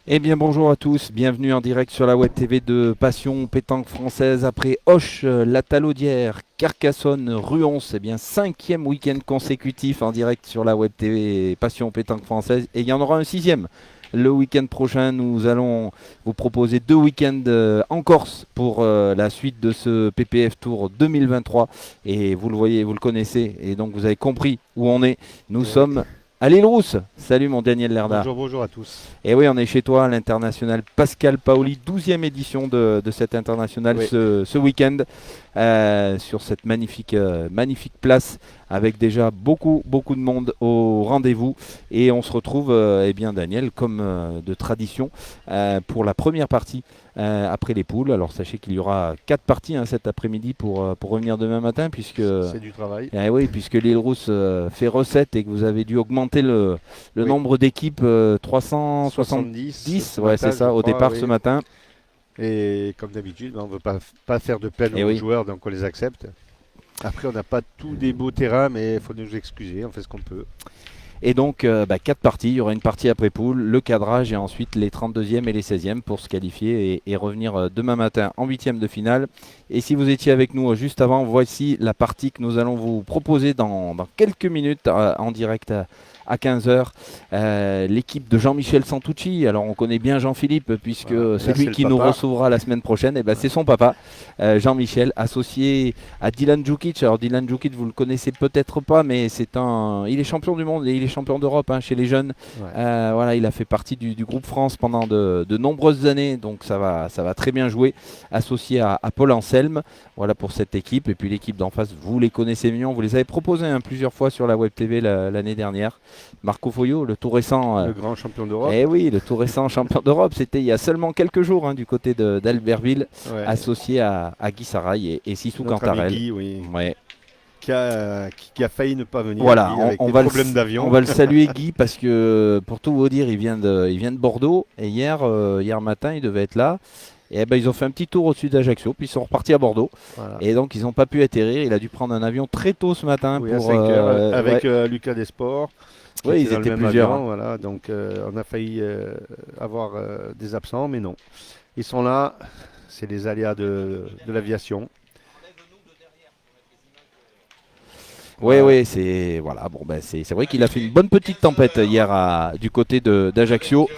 Eh bien bonjour à tous, bienvenue en direct sur la web TV de Passion Pétanque Française après Auch, La Talaudière, Carcassonne, Ruons. Eh bien cinquième week-end consécutif en direct sur la web TV Passion Pétanque Française et il y en aura un sixième. Le week-end prochain, nous allons vous proposer deux week-ends en Corse pour la suite de ce PPF Tour 2023. Et vous le voyez, vous le connaissez, et donc vous avez compris où on est. Nous Eh oui. sommes à l'île Rousse. Salut mon Daniel Lerda. Bonjour, bonjour à tous. Et oui, on est chez toi, l'international Pascal Paoli, 12e édition de cet international Oui, ce week-end, sur cette magnifique place, avec déjà beaucoup de monde au rendez-vous. Et on se retrouve, eh bien Daniel, comme de tradition, pour la première partie après les poules. Alors sachez qu'il y aura 4 parties cet après-midi pour revenir demain matin, puisque, c'est du travail. oui, puisque l'île Rousse fait recette et que vous avez dû augmenter le Oui, nombre d'équipes, 70 370, ce ouais matin, c'est je ça, au crois, départ ce oui. matin. Et comme d'habitude, on ne veut pas faire de peine Et aux oui. joueurs, donc on les accepte. Après, on n'a pas tous des beaux terrains, mais il faut nous excuser, on fait ce qu'on peut. Et donc 4 parties, il y aura une partie après poule, le cadrage et ensuite les 32e et les 16e pour se qualifier et revenir demain matin en 8e de finale. Et si vous étiez avec nous juste avant, voici la partie que nous allons vous proposer dans quelques minutes en direct à 15 h. L'équipe de Jean-Michel Santucci, alors on connaît bien Jean-Philippe puisque Voilà. Et c'est là, lui c'est le qui nous papa. recevra la semaine prochaine, et ben Ouais. c'est son papa, Jean-Michel, associé à Dylan Djukic. Alors Dylan Djukic, vous le connaissez peut-être pas, mais il est champion du monde et il est champion d'Europe chez les jeunes. Ouais. Voilà, il a fait partie du groupe France pendant de nombreuses années, donc ça va très bien jouer, associé à Paul Anselme. Voilà pour cette équipe. Et puis l'équipe d'en face, vous les connaissez mieux, vous les avez proposés plusieurs fois sur la Web TV l'année dernière. Marco Foyo, le tout récent. Le grand champion d'Europe. Eh oui, le tout récent champion d'Europe, c'était il y a seulement quelques jours du côté d'Albertville, Ouais. associé à Guy Sarail et Sissou Notre ami Cantarel. Guy, oui, Ouais. qui a failli ne pas venir, Voilà, lui, avec on des va problèmes on d'avion. va le saluer Guy parce que pour tout vous dire, il vient de Bordeaux et hier matin il devait être là. Et ben, ils ont fait un petit tour au-dessus d'Ajaccio, puis ils sont repartis à Bordeaux. Voilà. Et donc ils n'ont pas pu atterrir. Il a dû prendre un avion très tôt ce matin Oui, à pour. 5 heures, avec Ouais, Lucas Desports, qui ouais, était ils dans le étaient même plusieurs. avion. Voilà, donc on a failli avoir des absents, mais non. Ils sont là, c'est les aléas de l'aviation. Ouais, Voilà. ouais, c'est voilà. Bon, ben c'est vrai qu'il a fait une bonne petite tempête hier du côté d'Ajaccio.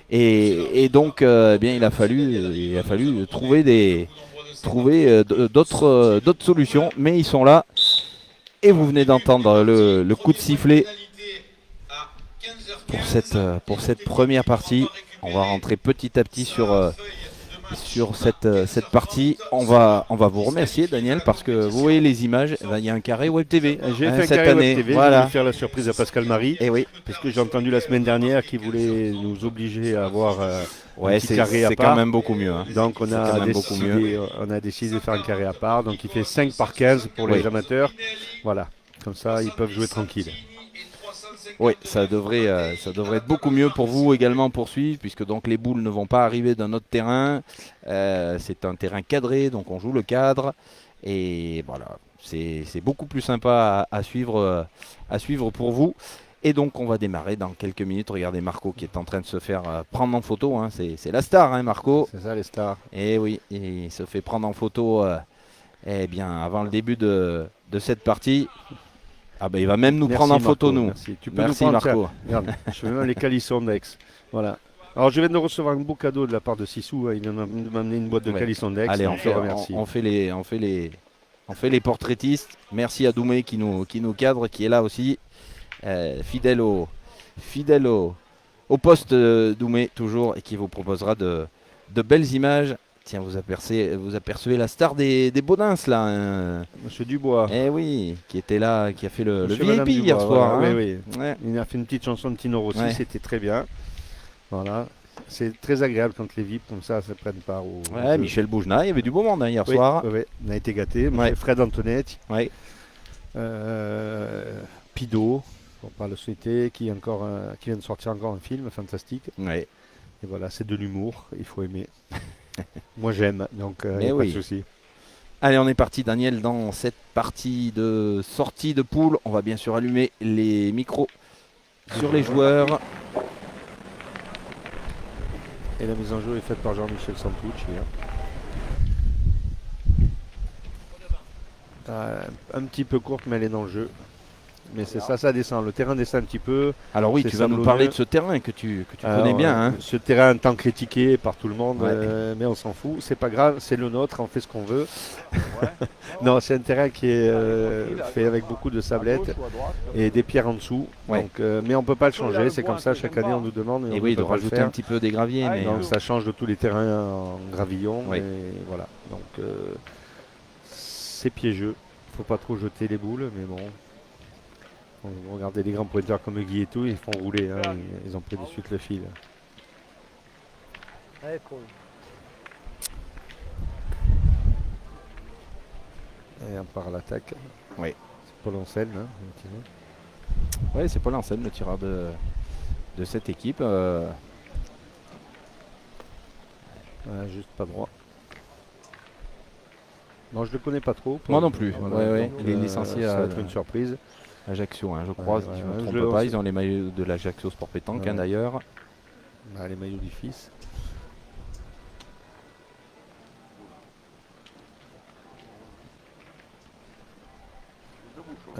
Et donc, eh bien, il a fallu trouver d'autres solutions. Mais ils sont là. Et vous venez d'entendre le coup de sifflet pour cette première partie. On va rentrer petit à petit sur cette partie. On va vous remercier, Daniel, parce que vous voyez les images. Eh ben, il y a un carré Web TV J'ai fait un cette carré web année. TV, j'ai voulu Voilà. faire la surprise à Pascal Marie, Et oui, puisque j'ai entendu la semaine dernière qu'il voulait nous obliger à avoir un ouais, petit carré à c'est quand part. même beaucoup mieux. Donc C'est quand même beaucoup mieux. on a décidé de faire un carré à part. Donc il fait 5 par 15 pour les Oui. amateurs. Voilà, comme ça ils peuvent jouer tranquille. Oui, ça devrait être beaucoup mieux pour vous également poursuivre, puisque donc les boules ne vont pas arriver d'un autre terrain. C'est un terrain cadré, donc on joue le cadre. Et voilà, c'est beaucoup plus sympa à suivre pour vous. Et donc on va démarrer dans quelques minutes. Regardez Marco qui est en train de se faire prendre en photo. C'est la star, Marco. C'est ça les stars. Et oui, il se fait prendre en photo eh bien, avant le début de cette partie. Ah ben il va même nous Merci prendre en photo, Marco, nous. merci. Tu peux Merci nous prendre, tiens, Marco. regarde, je fais même les calissons d'Aix. Voilà. Alors je viens de recevoir un beau cadeau de la part de Sissou. Il m'a amené une boîte de Ouais. calissons d'Aix. Allez, Donc je le remercie. on fait les portraitistes. Merci à Doumé qui nous cadre, qui est là aussi, fidèle au poste, Doumé toujours, et qui vous proposera de belles images. Tiens, vous apercevez la star des Baudins là. Monsieur Dubois. Eh oui, qui était là, qui a fait le Monsieur et VIP Madame hier Dubois, soir. voilà. Hein. Oui, oui. Ouais. Il a fait une petite chanson de Tino Rossi, Ouais. c'était très bien. Voilà. C'est très agréable quand les VIP comme ça se prennent part au Ouais, jeu. Michel Boujna, il y avait du beau monde hier Oui, soir. oui, oui. On a été gâtés. Monsieur Ouais. Fred Antonetti, Ouais. Pido, pour pas le souhaiter, qui vient de sortir encore un film fantastique. Ouais. Et voilà, c'est de l'humour, il faut aimer. Moi j'aime, donc Mais y a pas oui. de souci. Allez, on est parti, Daniel, dans cette partie de sortie de poule. On va bien sûr allumer les micros sur les joueurs. Et la mise en jeu est faite par Jean-Michel Santucci. Un petit peu courte, mais elle est dans le jeu. Mais c'est ça, ça descend. Le terrain descend un petit peu. Alors oui, C'est tu vas nous sablonneux. parler de ce terrain que tu Alors, connais bien. Hein. Ce terrain est tant critiqué par tout le monde, Ouais. mais on s'en fout. C'est pas grave, c'est le nôtre, on fait ce qu'on veut. Non, c'est un terrain qui est fait avec beaucoup de sablettes et des pierres en dessous. Ouais. Donc, mais on peut pas le changer. C'est comme ça, chaque année on nous demande. Et on oui, ne de peut pas le rajouter faire. un petit peu des graviers. Mais, Donc ça change de tous les terrains en gravillon. Oui. Et voilà. Donc c'est piégeux. Faut pas trop jeter les boules, mais bon. Regardez les grands pointeurs comme Guy et tout, ils font rouler. Hein, ils ont pris de suite le fil. Et on part à l'attaque. Oui. C'est Paul Ancel. Hein, oui, c'est Paul Ancel, le tireur de cette équipe. Juste pas droit. Non, je le connais pas trop. Moi non plus. Voilà, donc, il est licencié ça à va être une surprise. Ajaccio, hein, je crois, si je ne me trompe pas. Ils ont les maillots de l'Ajaccio Sport Pétanque, hein, d'ailleurs. Les maillots du fils.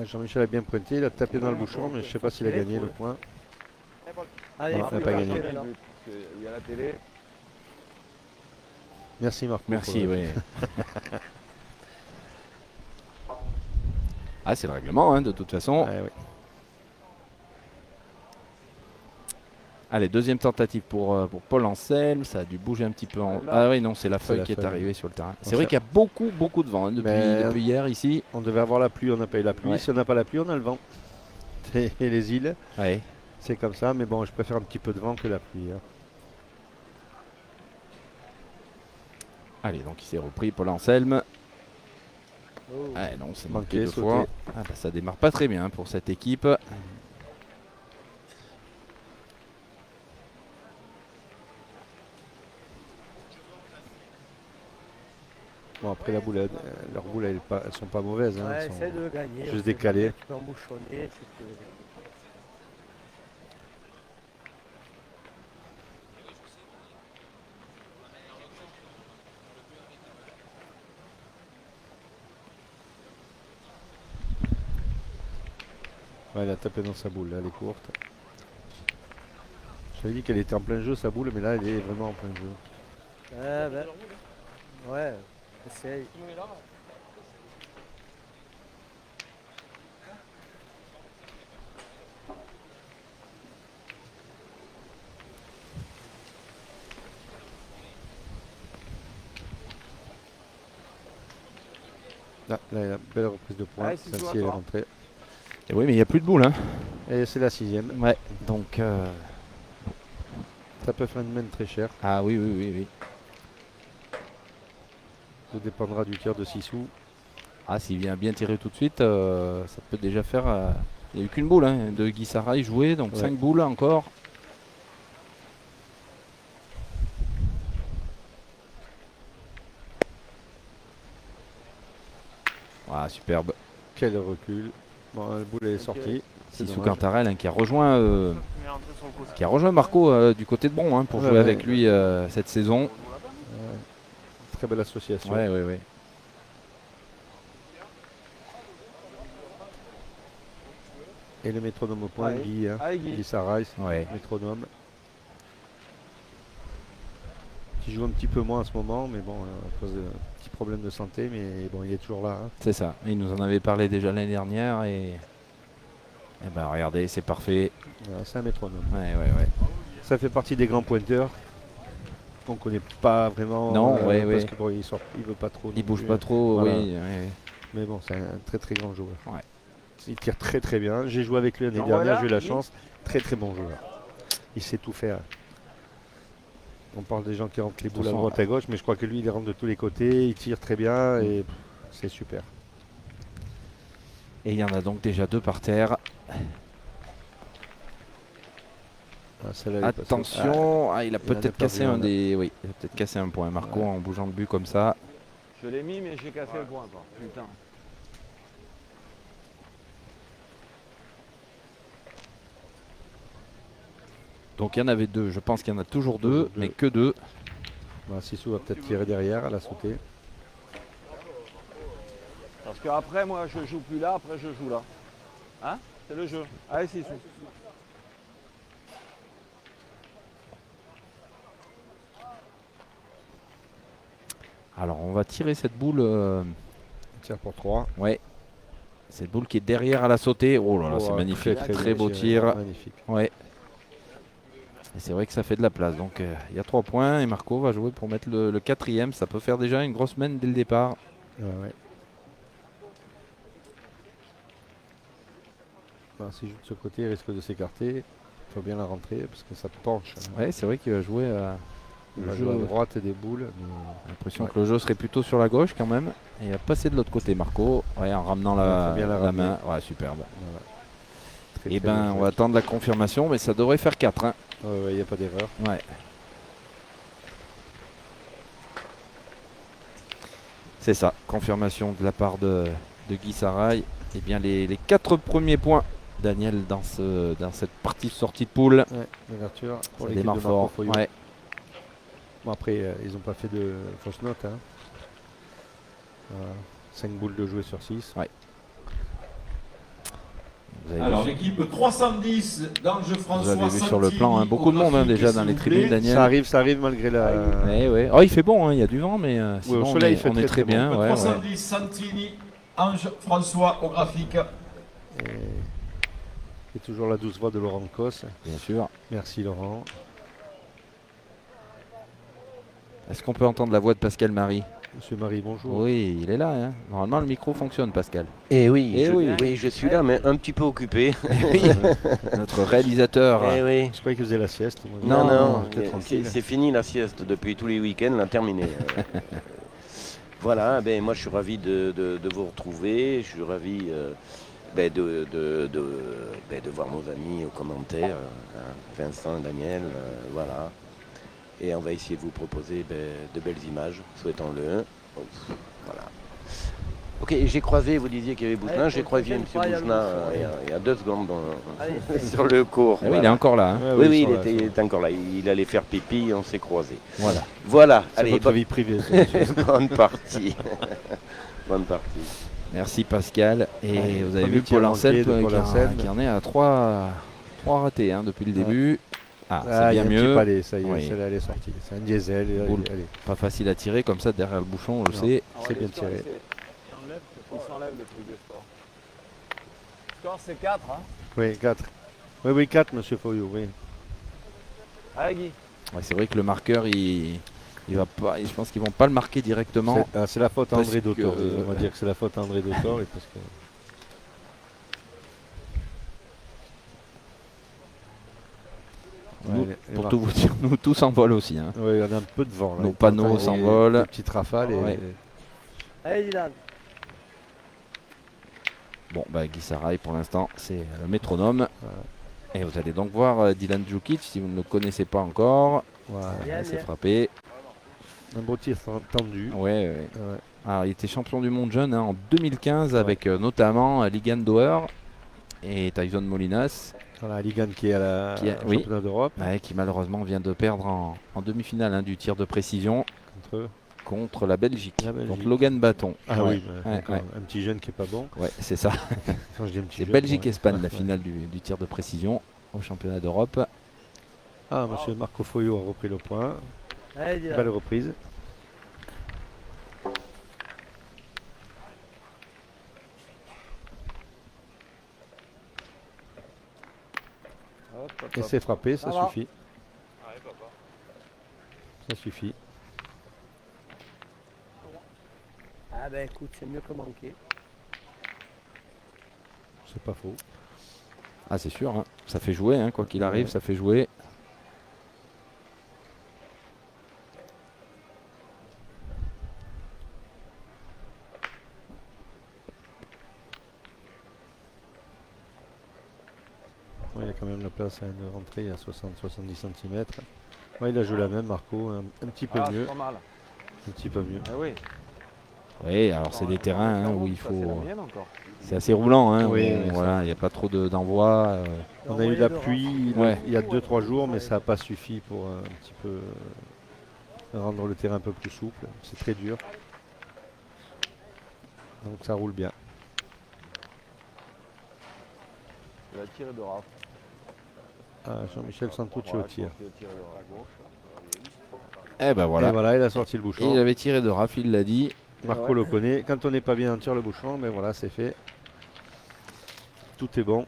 Jean-Michel a bien pointé, il a tapé dans le bouchon, mais je ne sais pas s'il a gagné le point. Allez, non, il n'a pas gagné. Il y a la télé. Merci Marc. Merci, oui. Ah, c'est le règlement, hein, de toute façon. Oui. Allez, deuxième tentative pour Paul Anselme. Ça a dû bouger un petit peu en... Ah oui, non, c'est la feuille qui est arrivée sur le terrain. C'est vrai qu'il y a beaucoup de vent hein, depuis hier ici. On devait avoir la pluie, on n'a pas eu la pluie. Ouais. Si on n'a pas la pluie, on a le vent. Et les îles, Ouais. c'est comme ça. Mais bon, je préfère un petit peu de vent que la pluie. Hein. Allez, donc il s'est repris, Paul Anselme. Oh. Ah non, c'est Manqué, manqué deux sauté. fois. Ah, bah, ça démarre pas très bien pour cette équipe. Bon, après la boule, leurs boules, elles sont pas mauvaises. Hein, Ouais, elles sont essaie de gagner. juste décalées. Tu peux embouchonner. Ouais, elle a tapé dans sa boule, là, elle est courte. J'avais dit qu'elle était en plein jeu, sa boule, mais là, elle est vraiment en plein jeu. Ouais, essaye. Là, il y a une belle reprise de points. Ouais, c'est Celle-ci, toi, elle est toi. rentrée. Et oui, mais il n'y a plus de boule. Hein. Et c'est la 6e. Ouais, donc... Ça peut faire une main très chère. Ah oui. Ça dépendra du tir de Sissou. Ah, s'il vient bien tirer tout de suite, ça peut déjà faire... Il n'y a eu qu'une boule hein, de Guy Sarai joué, donc Ouais. 5 boules encore. Ah, superbe. Quel recul. Bon, la boule est sortie. C'est Sissou dommage. Cantarel hein, qui a rejoint Marco du côté de Bron hein, pour Ouais, jouer ouais. avec lui cette saison. Très belle association. Ouais. Et le métronome au point, Allez. Guy, hein. Allez, Guy. Guy Sarai, Ouais. métronome. Qui joue un petit peu moins en ce moment, mais bon, à cause de petits problèmes de santé, mais bon, il est toujours là. Hein. C'est ça. Il nous en avait parlé déjà l'année dernière et ben regardez, c'est parfait. Voilà, c'est un métronome. Ouais. Ça fait partie des grands pointeurs qu'on ne connaît pas vraiment. Non, parce ouais. que bon, il veut pas trop. Il non bouge plus. pas trop, Voilà. oui. Mais bon, c'est un très très grand joueur. Ouais. Il tire très bien. J'ai joué avec lui l'année dernière, j'ai eu la chance. Très bon joueur. Il sait tout faire. On parle des gens qui rentrent les boules à droite à gauche, mais je crois que lui, il les rentre de tous les côtés. Il tire très bien et c'est super. Et il y en a donc déjà 2 par terre. Ah, celle-là, elle est passée. Attention, il a en a peut-être cassé perdu un un. des. Oui, il a peut-être cassé un point. Marco en bougeant le but comme ça. Je l'ai mis, mais j'ai cassé le point. Quoi. Putain. Donc il y en avait deux, je pense qu'il y en a toujours deux, Toujours deux. mais que deux. Sissou va peut-être tirer derrière, elle a sauté. Parce qu'après, moi, je joue plus là, après, je joue là. Hein? C'est le jeu. Allez, Sissou. Alors on va tirer cette boule. Tire pour 3. Ouais. Cette boule qui est derrière à la sautée. Oh là là, c'est magnifique. Très beau tir. Magnifique. Ouais. Et c'est vrai que ça fait de la place. Donc il y a 3 points et Marco va jouer pour mettre le 4e. Ça peut faire déjà une grosse mène dès le départ. Ouais. S'il joue de ce côté, il risque de s'écarter. Il faut bien la rentrer parce que ça penche. Ouais, c'est vrai qu'il va jouer Il le va jeu. jouer à droite et des boules. J'ai l'impression que le jeu serait plutôt sur la gauche quand même. Et il va passer de l'autre côté, Marco. Ouais, en ramenant la main. Ouais, superbe. Voilà. Et ben, on va attendre la confirmation, mais ça devrait faire 4. Hein. Il n'y a pas d'erreur. Ouais. C'est ça, confirmation de la part de Guy Sarail. Et bien les 4 premiers points, Daniel, dans cette partie de sortie de poule. Ouais, l'ouverture pour Ça l'équipe de démarre Marco fort. Foyot. Ouais. Bon, après, ils n'ont pas fait de fausse note. 5 boules de jouer sur 6. Ouais. Alors l'équipe 310 d'Ange François. Vous avez vu sur le plan, hein, beaucoup de monde déjà dans les tribunes, Daniel. Ça arrive malgré la... Ouais. Oh, il fait bon, hein, il y a du vent, mais sinon, au soleil, on est très bien. Bon. Ouais, 310 Santini, Ange François au graphique. Et toujours la douce voix de Laurent Cos. Bien sûr. Merci Laurent. Est-ce qu'on peut entendre la voix de Pascal Marie? Monsieur Marie, bonjour. Oui, il est là. Hein. Normalement, le micro fonctionne, Pascal. Eh oui, oui. Je suis là, mais un petit peu occupé. Notre réalisateur. Eh oui. Je croyais qu'il faisait la sieste. Non, j'étais tranquille. c'est fini la sieste depuis tous les week-ends, là, terminé. Voilà, ben, moi je suis ravi de vous retrouver, je suis ravi de voir nos amis aux commentaires, Vincent, Daniel, voilà. Et on va essayer de vous proposer de belles images, souhaitons-le. Voilà. Ok, j'ai croisé, vous disiez qu'il y avait Bousselin, j'ai croisé M. Bousselin il y a 2 secondes sur le cours. Oui, il est encore là. Hein. Oui, il était encore là. Il allait faire pipi, on s'est croisés. Voilà. Allez, votre vie privée. Bonne partie. Bonne partie. Merci Pascal. Et Allez, vous avez vu Paul Ancel qui en est à 3 ratés depuis le Ouais. début. C'est bien mieux. Palais, ça y est, Oui. celle-là elle est sortie. C'est un diesel. Allez. Pas facile à tirer comme ça derrière le bouchon, on le sait. C'est bien tiré. Il s'enlève le truc de sport. Le score, c'est 4. Hein. Oui, 4. Oui, 4, monsieur Foyot, oui. Allez, Guy. Ouais, c'est vrai que le marqueur, il va pas. Je pense qu'ils vont pas le marquer directement. C'est la faute à Parce André Dautor. que- On va dire que c'est la faute à André Dautor. Parce que... Nous, Ouais, les pour tout vous dire, nous tous s'envolent aussi. Hein. Oui, il y en a un peu de vent. Là. Nos panneaux s'envolent. Des petites rafales. Ouais. Allez, Dylan. Bon, Guy Sarail pour l'instant, c'est le métronome. Et vous allez donc voir Dylan Djukic, si vous ne le connaissez pas encore. Voilà. Bien, Il s'est bien. frappé. Un beau tir tendu. Ouais. Ouais. Alors, il était champion du monde jeune en 2015 avec notamment Ligan Doer et Tyson Molinas. Voilà, Ligan qui est à la Oui. championnat d'Europe. Ouais, qui malheureusement vient de perdre en demi-finale du tir de précision contre la Belgique. Donc Logan Baton. Ah Ouais. oui, Ouais. un petit jeune qui est pas bon. Ouais, c'est ça. Quand je dis un petit C'est jeune, Belgique-Espagne, la finale du tir de précision au championnat d'Europe. Ah, monsieur Marco Foyot a repris le point. Allez, Dylan. Belle reprise. Et c'est frappé, ça va. suffit. Ça suffit. Ah ben écoute, c'est mieux que manquer. C'est pas faux. Ah, c'est sûr, hein. Ça fait jouer, hein, quoi qu'il arrive, Ouais. ça fait jouer. Ouais, il y a quand même la place de rentrer à 60-70 cm. Ouais, il a joué la même, Marco, un petit peu C'est mieux. pas mal. Un petit peu mieux. Ah oui. Oui, alors c'est des terrains hein, où il Ça, c'est la faut. mienne encore. C'est assez roulant, hein, Oui, où, oui, voilà, il n'y a pas trop d'envoi. On a eu la pluie Ouais. il y a 2-3 jours, mais ça n'a pas suffi pour un petit peu rendre le terrain un peu plus souple. C'est très dur. Donc ça roule bien. Je vais tirer de raf. Ah, Jean-Michel Santucci au tir. Eh ben Et voilà. voilà, il a sorti le Et bouchon. il avait tiré de raf, il l'a dit. Marco le connaît. Quand on n'est pas bien, on tire le bouchon, mais voilà, c'est fait. Tout est bon.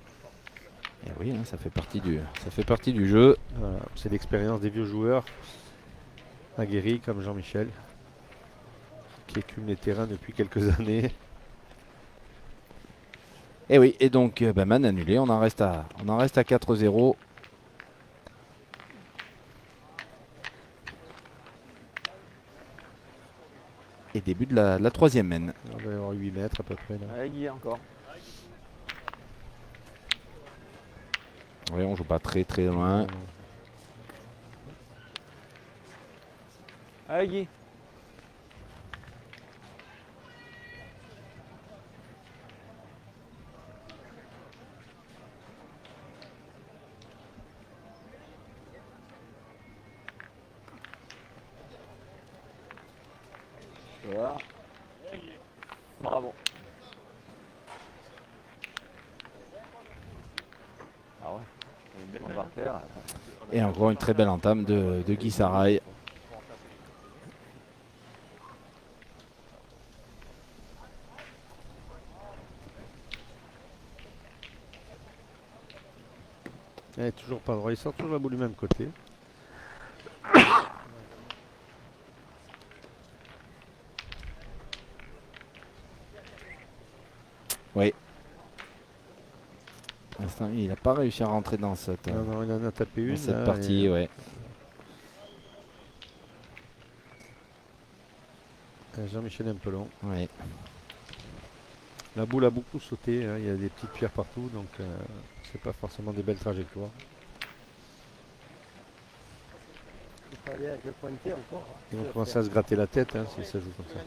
Et oui, hein, ça fait partie du jeu. Voilà. C'est l'expérience des vieux joueurs aguerris comme Jean-Michel, qui écume les terrains depuis quelques années. Et oui, et donc man annulé, on en reste à 4-0. Et début de la troisième mène. On va y avoir 8 mètres à peu près. Là. Allez, Guy, encore. Oui, on joue pas très très loin. Allez, Guy. Voilà. Bravo. Ah ouais. On va refaire. Et encore une très belle entame de Guy Sarail. Toujours pas droit, il sort toujours la boule du même côté. Oui. Pour l'instant, il n'a pas réussi à rentrer dans cette, Non, il en a tapé une. cette là, partie. et- Ouais. Jean-Michel est un peu long. Ouais. La boule a beaucoup sauté, hein, il y a des petites pierres partout, donc c'est pas forcément des belles trajectoires. Ils vont commencer à se gratter la tête hein, si ça joue comme ça.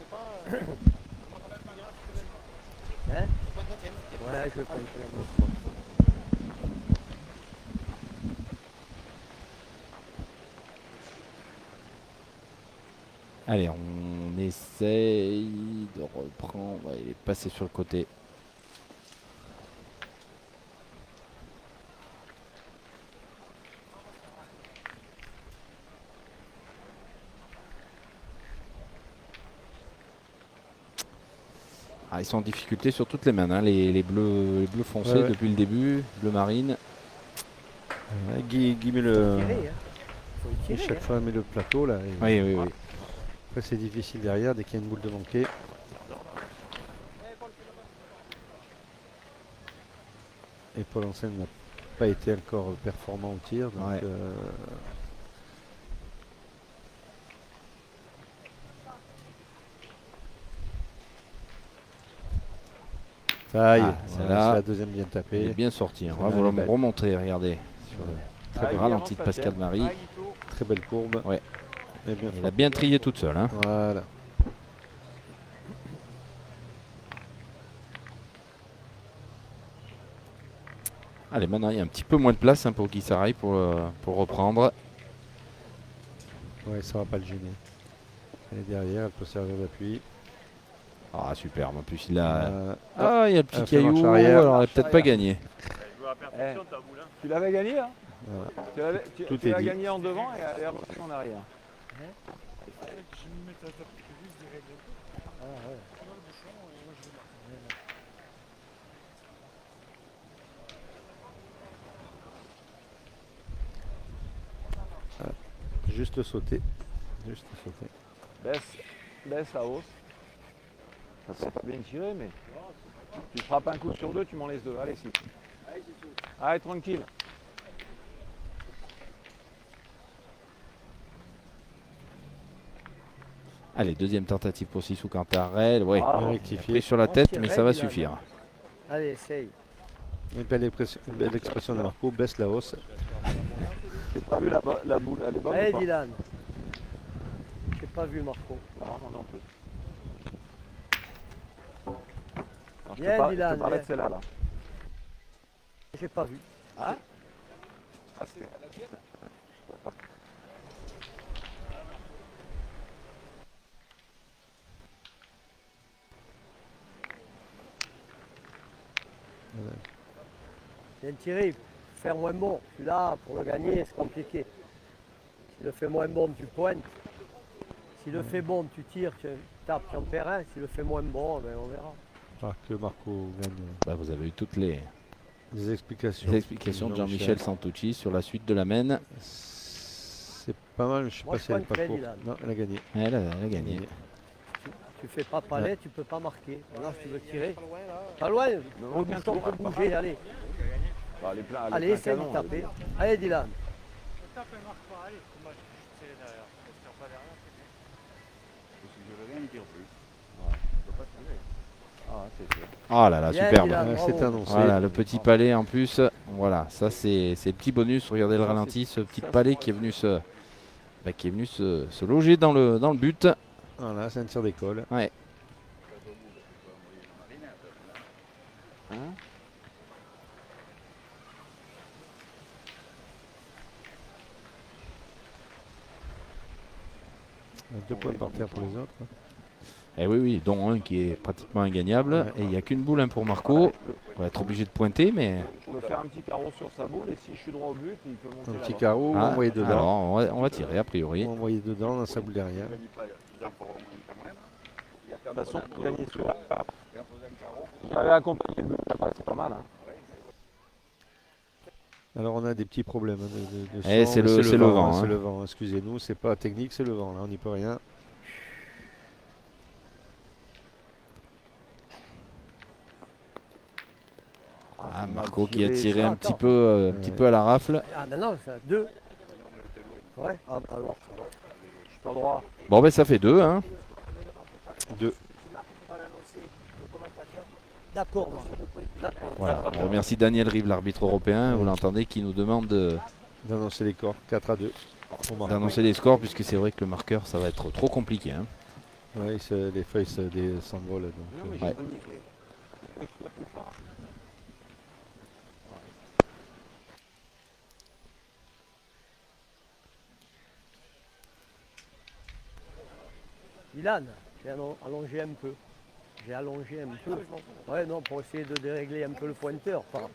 Allez, on essaye de reprendre. Ouais, il est passé sur le côté. Ah, ils sont en difficulté sur toutes les mains, hein, les bleus foncés Ouais. depuis le début, bleu marine. Guy met le. Chaque fois met le plateau là. Et Oui, oui, oui. après c'est difficile derrière dès qu'il y a une boule de manquer. Et Paul Hansen n'a pas été encore performant au tir. Donc, Ouais. ça y est, Ah, voilà, celle-là, c'est la deuxième bien Il tapée. est bien sorti. On va Celle-là, vous elle est belle. remontrer, regardez. Sur le Allez, Guy, ralenti de avance, Pascal tiens. Marie. Très belle courbe. Ouais. Et bien Il a forte. bien trié toute seule. Hein. Voilà. Allez, maintenant il y a un petit peu moins de place hein, pour Guy Sarail pour reprendre. Ouais, ça va pas le gêner. Elle est derrière, elle peut servir d'appui. Ah, superbe. En plus, il a. Euh, Ah, il y a le petit elle fait marche caillou. arrière. Alors, elle a peut-être pas gagné. Eh, tu l'avais gagné, hein Voilà. Tout Tu est l'as dit. gagné en devant et elle est revenue en arrière. Juste sauter. Juste sauter. Baisse la hausse. Ça s'est pas bien tiré, mais tu frappes un coup sur deux, tu m'en laisses deux. Allez, si. Allez, tranquille. Allez, deuxième tentative pour Sissou Cantarel. Ouais. Ah, Bien Pris rectifié. sur la tête, mais ça va suffire. Allez, essaye. Une belle expression de Marco, baisse la hausse. J'ai pas vu la boule, elle est bonne Allez, ou pas Dylan. J'ai pas vu Marco. Non, non plus. Viens, Je Dylan. te parlais de Viens. celle-là. Là. J'ai pas vu. Hein? Ah, c'est la tienne? Viens Thierry, faire moins bon. Celui-là, pour le gagner, c'est compliqué. S'il le fait moins bon, tu pointes. S'il le fait bon, tu tires, tu tapes, tu en perds un. S'il le fait moins bon, ben, on verra. Ah, que Marco gagne. Bah, vous avez eu toutes les Les explications de Jean-Michel Santucci sur la suite de la Maine. C'est pas mal, je sais Moi, pas je si elle est pointe pas courte. Dylan. Non, elle a gagné. Elle a gagné. Tu fais pas palais, tu peux pas marquer. Maintenant, si tu veux tirer, pas loin. On peut bouger, allez. Bah, elle est plein, Allez, essaye de taper. Allez, Dylan. Ah là là, Bien, superbe. Dylan, Ouais, bravo. c'est annoncé. Voilà, le petit palais en plus. Voilà, ça c'est le petit bonus. Regardez le ralenti, ce petit palais qui est venu se loger dans le but. Voilà, c'est un tir d'école. Ouais. Deux points par terre pour les autres. Et oui, dont un qui est pratiquement ingagnable. Ouais. Et il n'y a qu'une boule pour Marco. On va être obligé de pointer, mais. Je peux faire un petit carreau sur sa boule et si je suis droit au but, il peut monter Un là-bas. petit carreau, Ah, envoyé dedans. alors, on va tirer a priori. Envoyé dedans dans sa boule derrière. De toute façon, gagner sur la part. J'avais accompagné le but, c'est pas mal. Hein. Alors on a des petits problèmes de Eh, son. c'est le vent, hein. C'est le vent, excusez-nous, c'est pas technique, c'est le vent, là on n'y peut rien. Ah, Marco qui a tiré un petit peu à la rafle. Ah, non, c'est 2. Ouais, ah, alors. Je suis pas droit. Bon, ben ça fait 2. Hein. D'accord. Voilà. On remercie Daniel Rive, l'arbitre européen. Vous l'entendez, qui nous demande D'annoncer les corps, 4-2. d'annoncer les scores, puisque c'est vrai que le marqueur, ça va être trop compliqué. Hein. Oui, les feuilles s'envolent. Donc, Ouais. Dylan, j'ai allongé un peu. J'ai allongé un peu. Ouais, non, pour essayer de dérégler un peu le pointeur. Enfin,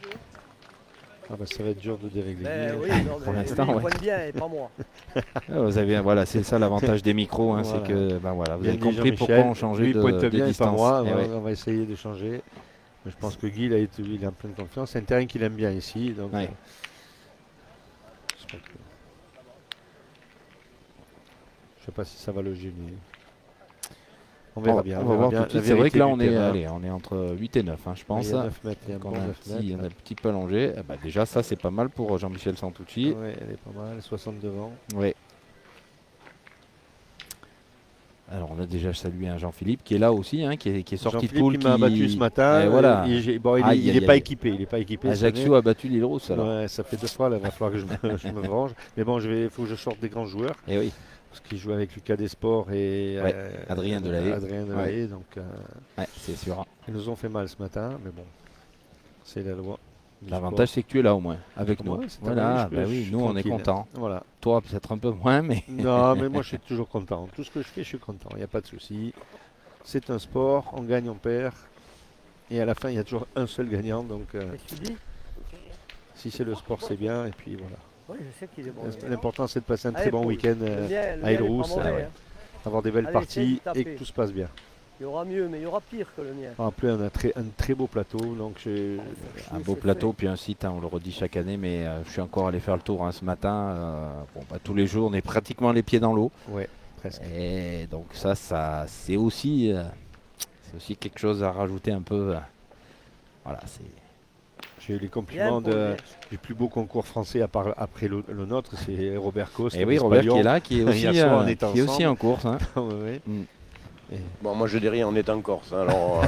ah bah, ça va être dur de dérégler. ben oui, non, Pour mais l'instant, lui, il ouais. pointe bien et pas moi. Vous avez, voilà, c'est ça l'avantage des micros, hein, Voilà. c'est que ben voilà, vous Bien avez dit compris Jean-Michel. pourquoi on changeait Lui, il pointe de bien et distance. pas moi. Eh Voilà, ouais. on va essayer de changer. Mais je pense que Guy, il est en pleine confiance. C'est un terrain qu'il aime bien ici. Donc, Ouais. je sais pas si ça va le gêner. On verra bien. On va voir bien tout de suite. la C'est vrai que là, vérité on du est, terrain. on est entre 8 et 9, hein, je pense. Il y a 9 mètres, il y a un Donc, bon on a un 9 petit, mètres. un petit peu allongé. Eh ben, déjà, ça, c'est pas mal pour Jean-Michel Santucci. Ouais, elle est pas mal, 60 devant. Ouais. Alors, on a déjà salué un Jean-Philippe qui est là aussi, hein, qui est sorti de Jean-Philippe poule. qui m'a battu ce matin. Et voilà. Bon, il Aïe, n'est aïe, pas aïe. équipé. Il n'est pas équipé. cette Ajaccio a battu l'île Rousse, alors. année. Ouais, ça fait 2 fois. Là, il va falloir que je me venge. Mais bon, il faut que je sorte des grands joueurs. Et oui, Parce qu'il joue avec Lucas Desports et Ouais, Adrien Delahaye. Adrien Delahaye, donc ouais, c'est sûr. ils nous ont fait mal ce matin, mais bon, c'est la loi. du L'avantage, c'est que tu es là au moins, avec nous. Ouais, c'est Voilà, un peu- bah je oui, suis nous, on est tranquille. contents. sport. Voilà. Toi, peut-être un peu moins, mais. Non, mais moi, je suis toujours content. Tout ce que je fais, je suis content. Il n'y a pas de souci. C'est un sport, on gagne, on perd. Et à la fin, il y a toujours un seul gagnant. Donc, Qu'est-ce que tu dis? si c'est le sport, c'est bien. Et puis voilà. Oui, je sais qu'il est bon. L'important, c'est de passer un Allez, très bon Paul, week-end le mien- le à mien, il est pas Île-Rousse, mauvais, hein. avoir des belles Allez, parties essaye de et taper. que tout se passe bien. Il y aura mieux, mais il y aura pire que le mien. En plus, on a un très beau plateau. Donc, Un beau plateau, puis un site, hein, on le redit chaque année, mais je suis encore allé faire le tour, hein, ce matin. Bon, bah, tous les jours, on est pratiquement les pieds dans l'eau. ouais, presque. Et donc ça c'est aussi quelque chose à rajouter un peu. Voilà, c'est. J'ai eu les Bien, compliments Paul, bien. du plus beau concours français après le nôtre, c'est Robert Coste. Et oui, Robert qui est là, qui est aussi, Hier soir, on était qui est aussi ensemble. en course. Hein. Ouais, ouais. Mm. Bon, moi je dis rien, on est en Corse. Alors,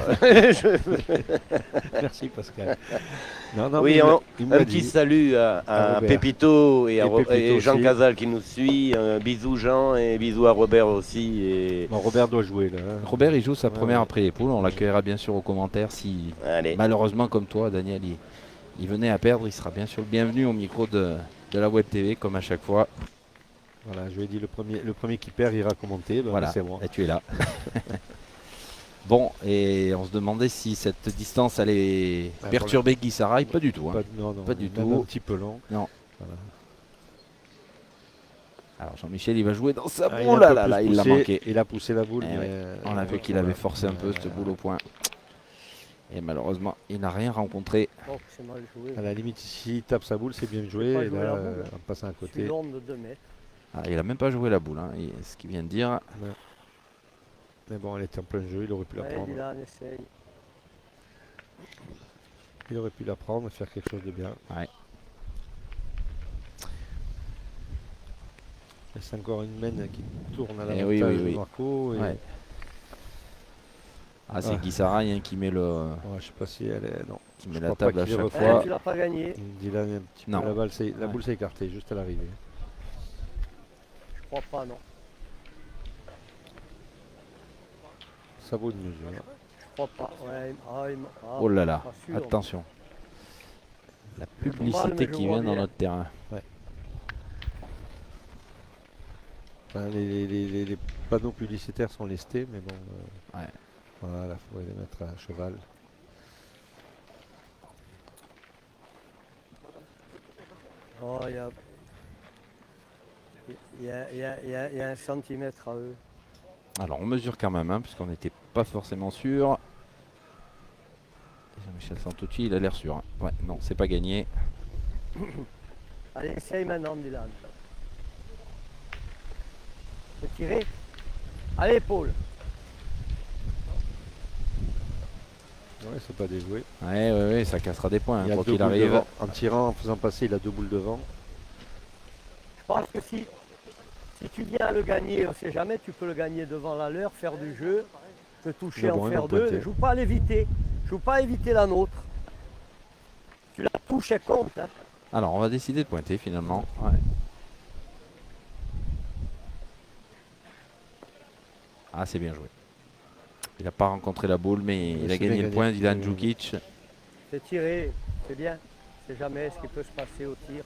Merci Pascal. Non, non, oui, mais un il me l'a petit dit. salut À à Robert. Pépito et, Et Jean aussi. Casal qui nous suit. Bisous Jean et bisous à Robert aussi. Et... Bon, Robert doit jouer là. Hein. Robert, il joue sa première ouais. après les poules. On l'accueillera bien sûr aux commentaires si, Allez. malheureusement, comme toi, Daniel, il venait à perdre. Il sera bien sûr le bienvenu au micro de la Web TV, comme à chaque fois. Voilà, je lui ai dit le premier qui perd ira commenter. Ben, Voilà, c'est moi. et tu es là. Bon, et on se demandait si cette distance allait Ah, perturber Guy Sarrail. Pas du tout. Hein. Non, Pas du même tout. un petit peu long. Non. Voilà. Alors Jean-Michel, il va jouer dans sa Ah, boule. il a un peu Là, plus il l'a poussé, manqué. Il a poussé la boule. Eh mais, ouais. On a vu qu'il avait forcé un peu cette boule au point. Et malheureusement, il n'a rien rencontré. Oh, c'est mal joué. À la limite, s'il tape sa boule, c'est bien joué. pas Et joué là, la boule. en passant à Je suis côté. long de 2 mètres. Ah, il n'a même pas joué la boule, hein, ce qu'il vient de dire. Mais bon, elle était en plein jeu, il aurait pu la Ouais, prendre. Dylan, essaye. Il aurait pu la prendre et faire quelque chose de bien. Ouais. Et c'est encore une mène qui tourne à Eh l'avantage oui, de oui. Marco. Et... Ouais. Ah, c'est Ah. Guy Sarrail hein, qui met le, Ouais, je sais pas si elle est. Non. qui met Je la crois pas table à qu'il ait chaque refait. fois. Tu l'as pas gagné. Dylan, un petit peu. Non. La boule s'est écartée juste à l'arrivée. Je crois pas, non. Ça vaut une mesure. Je crois pas. Ouais, Oh là là, pas sûr. attention. La Mal, publicité mais je qui vois vient dans bien. notre terrain. Enfin, les panneaux publicitaires sont lestés, mais bon. Ouais. Voilà, il faudrait les mettre à cheval. Oh, il y a 1 centimètre à eux. Alors on mesure quand même, hein, puisqu'on n'était pas forcément sûr. Jean-Michel Santucci, il a l'air sûr. Hein. Ouais, non, c'est pas gagné. Allez, essaye maintenant, Dylan. Tu peux tirer. Allez, Paul. Ouais, c'est pas déjoué. Ouais, ça cassera des points hein, Il a quand 2 il boules arrive. devant. En tirant, en faisant passer, il a 2 boules devant. Je pense que si tu viens à le gagner, on ne sait jamais, tu peux le gagner devant la leur, faire du jeu, te toucher, Mais en bon, ils faire vont 2. pointer. Joue pas à l'éviter. Joue pas à éviter la nôtre. Tu la touches et compte. Hein. Alors on va décider de pointer finalement. Ouais. Ah, c'est bien joué. Il n'a pas rencontré la boule, mais il a c'est gagné bien le gagné. point. Dylan Djukic. C'est tiré, c'est bien. C'est jamais ce qui peut se passer au tir.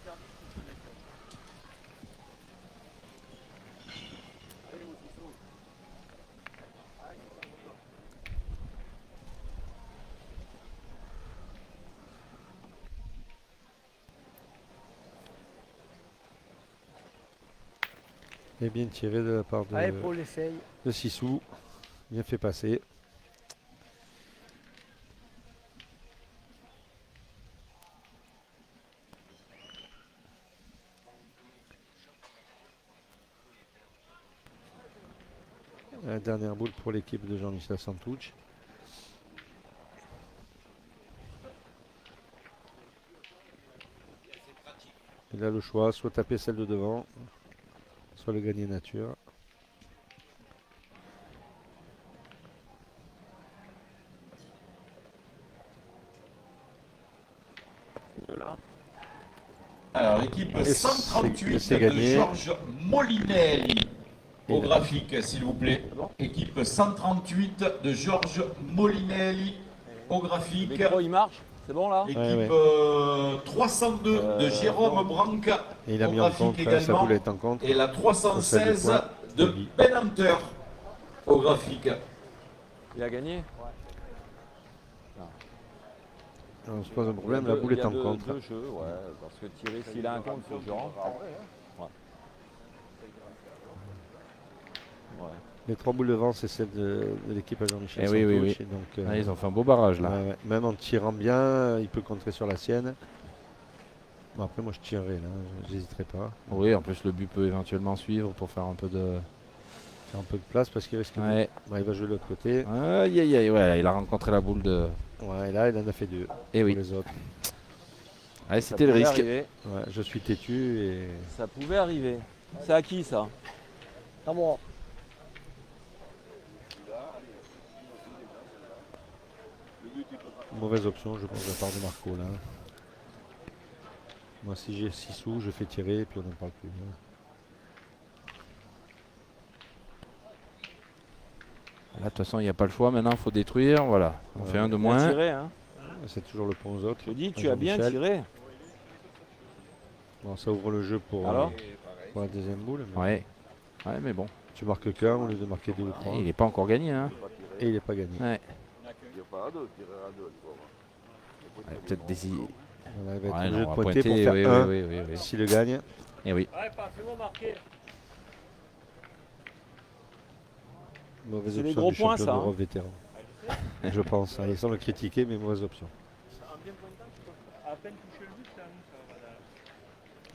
Et bien tiré de la part Allez, Paul, essaye. de Sissou. Bien fait passer. La dernière boule pour l'équipe de Jean-Michel Santucci. Il a le choix, soit taper celle de devant, soit le gagner nature. Alors, l'équipe Et 138 c'est de gagné. Georges Molinelli. Au Et là. graphique, s'il vous plaît. Équipe 138 de Georges Molinelli. Au graphique. Le micro, il marche. C'est bon là Équipe Ouais. 302 de Jérôme Branca. Et il a Au mis en graphique compte, sa également. boule est en compte. Et la Celle 316 du point, de Guy. Ben Hunter. Au graphique. Il a gagné. On se pose un problème, la boule est en contre. Deux jeux, ouais, parce que tirer, s'il a un compte, il faut que je rentre. Ouais. Ouais. Les 3 boules devant, c'est celle de l'équipe à Jean-Michel Eh oui, oui, Santucci. Donc, Ah, ils ont fait un beau barrage là. ouais. Même en tirant bien, il peut contrer sur la sienne. Bon, après, moi, je tirerai là, j'hésiterai pas. Oui, en plus le but peut éventuellement suivre pour faire un peu de. Faire un peu de place parce qu'il risque. Ouais. Bah, il va jouer de l'autre côté. Aïe aïe aïe, ouais, il a rencontré la boule de. Ouais, et là, il en a fait 2 Eh pour oui. les autres. Ouais, Ça c'était le pouvait risque. arriver. Ouais, je suis têtu et Ça pouvait arriver. C'est à qui ça? À moi. Mauvaise option, je pense, de la part de Marco là. Moi, si j'ai 6 sous, je fais tirer et puis on n'en parle plus. Là, de toute façon, il n'y a pas le choix. Maintenant, il faut détruire. Voilà. On fait un de Bien moins. tiré, hein. C'est toujours le point aux autres. Je te dis, tu À as bien Jean-Michel. tiré. Bon, ça ouvre le jeu pour, Alors pour la deuxième boule. Mais Ouais. Ouais, mais bon. tu marques qu'un au lieu de marquer 2 ou 3. Il n'est pas encore gagné. Hein. Et il n'est pas gagné. Ouais. Ouais, peut-être des. Voilà, il va être Ouais, obligé non, de on va pointer pour pointer, faire oui, 1 oui, oui, oui. s'il le gagne. Et oui. Mauvaise C'est des option gros du points, champion ça, d'Europe vétéran. Je pense. Hein, sans le critiquer, mais mauvaise option.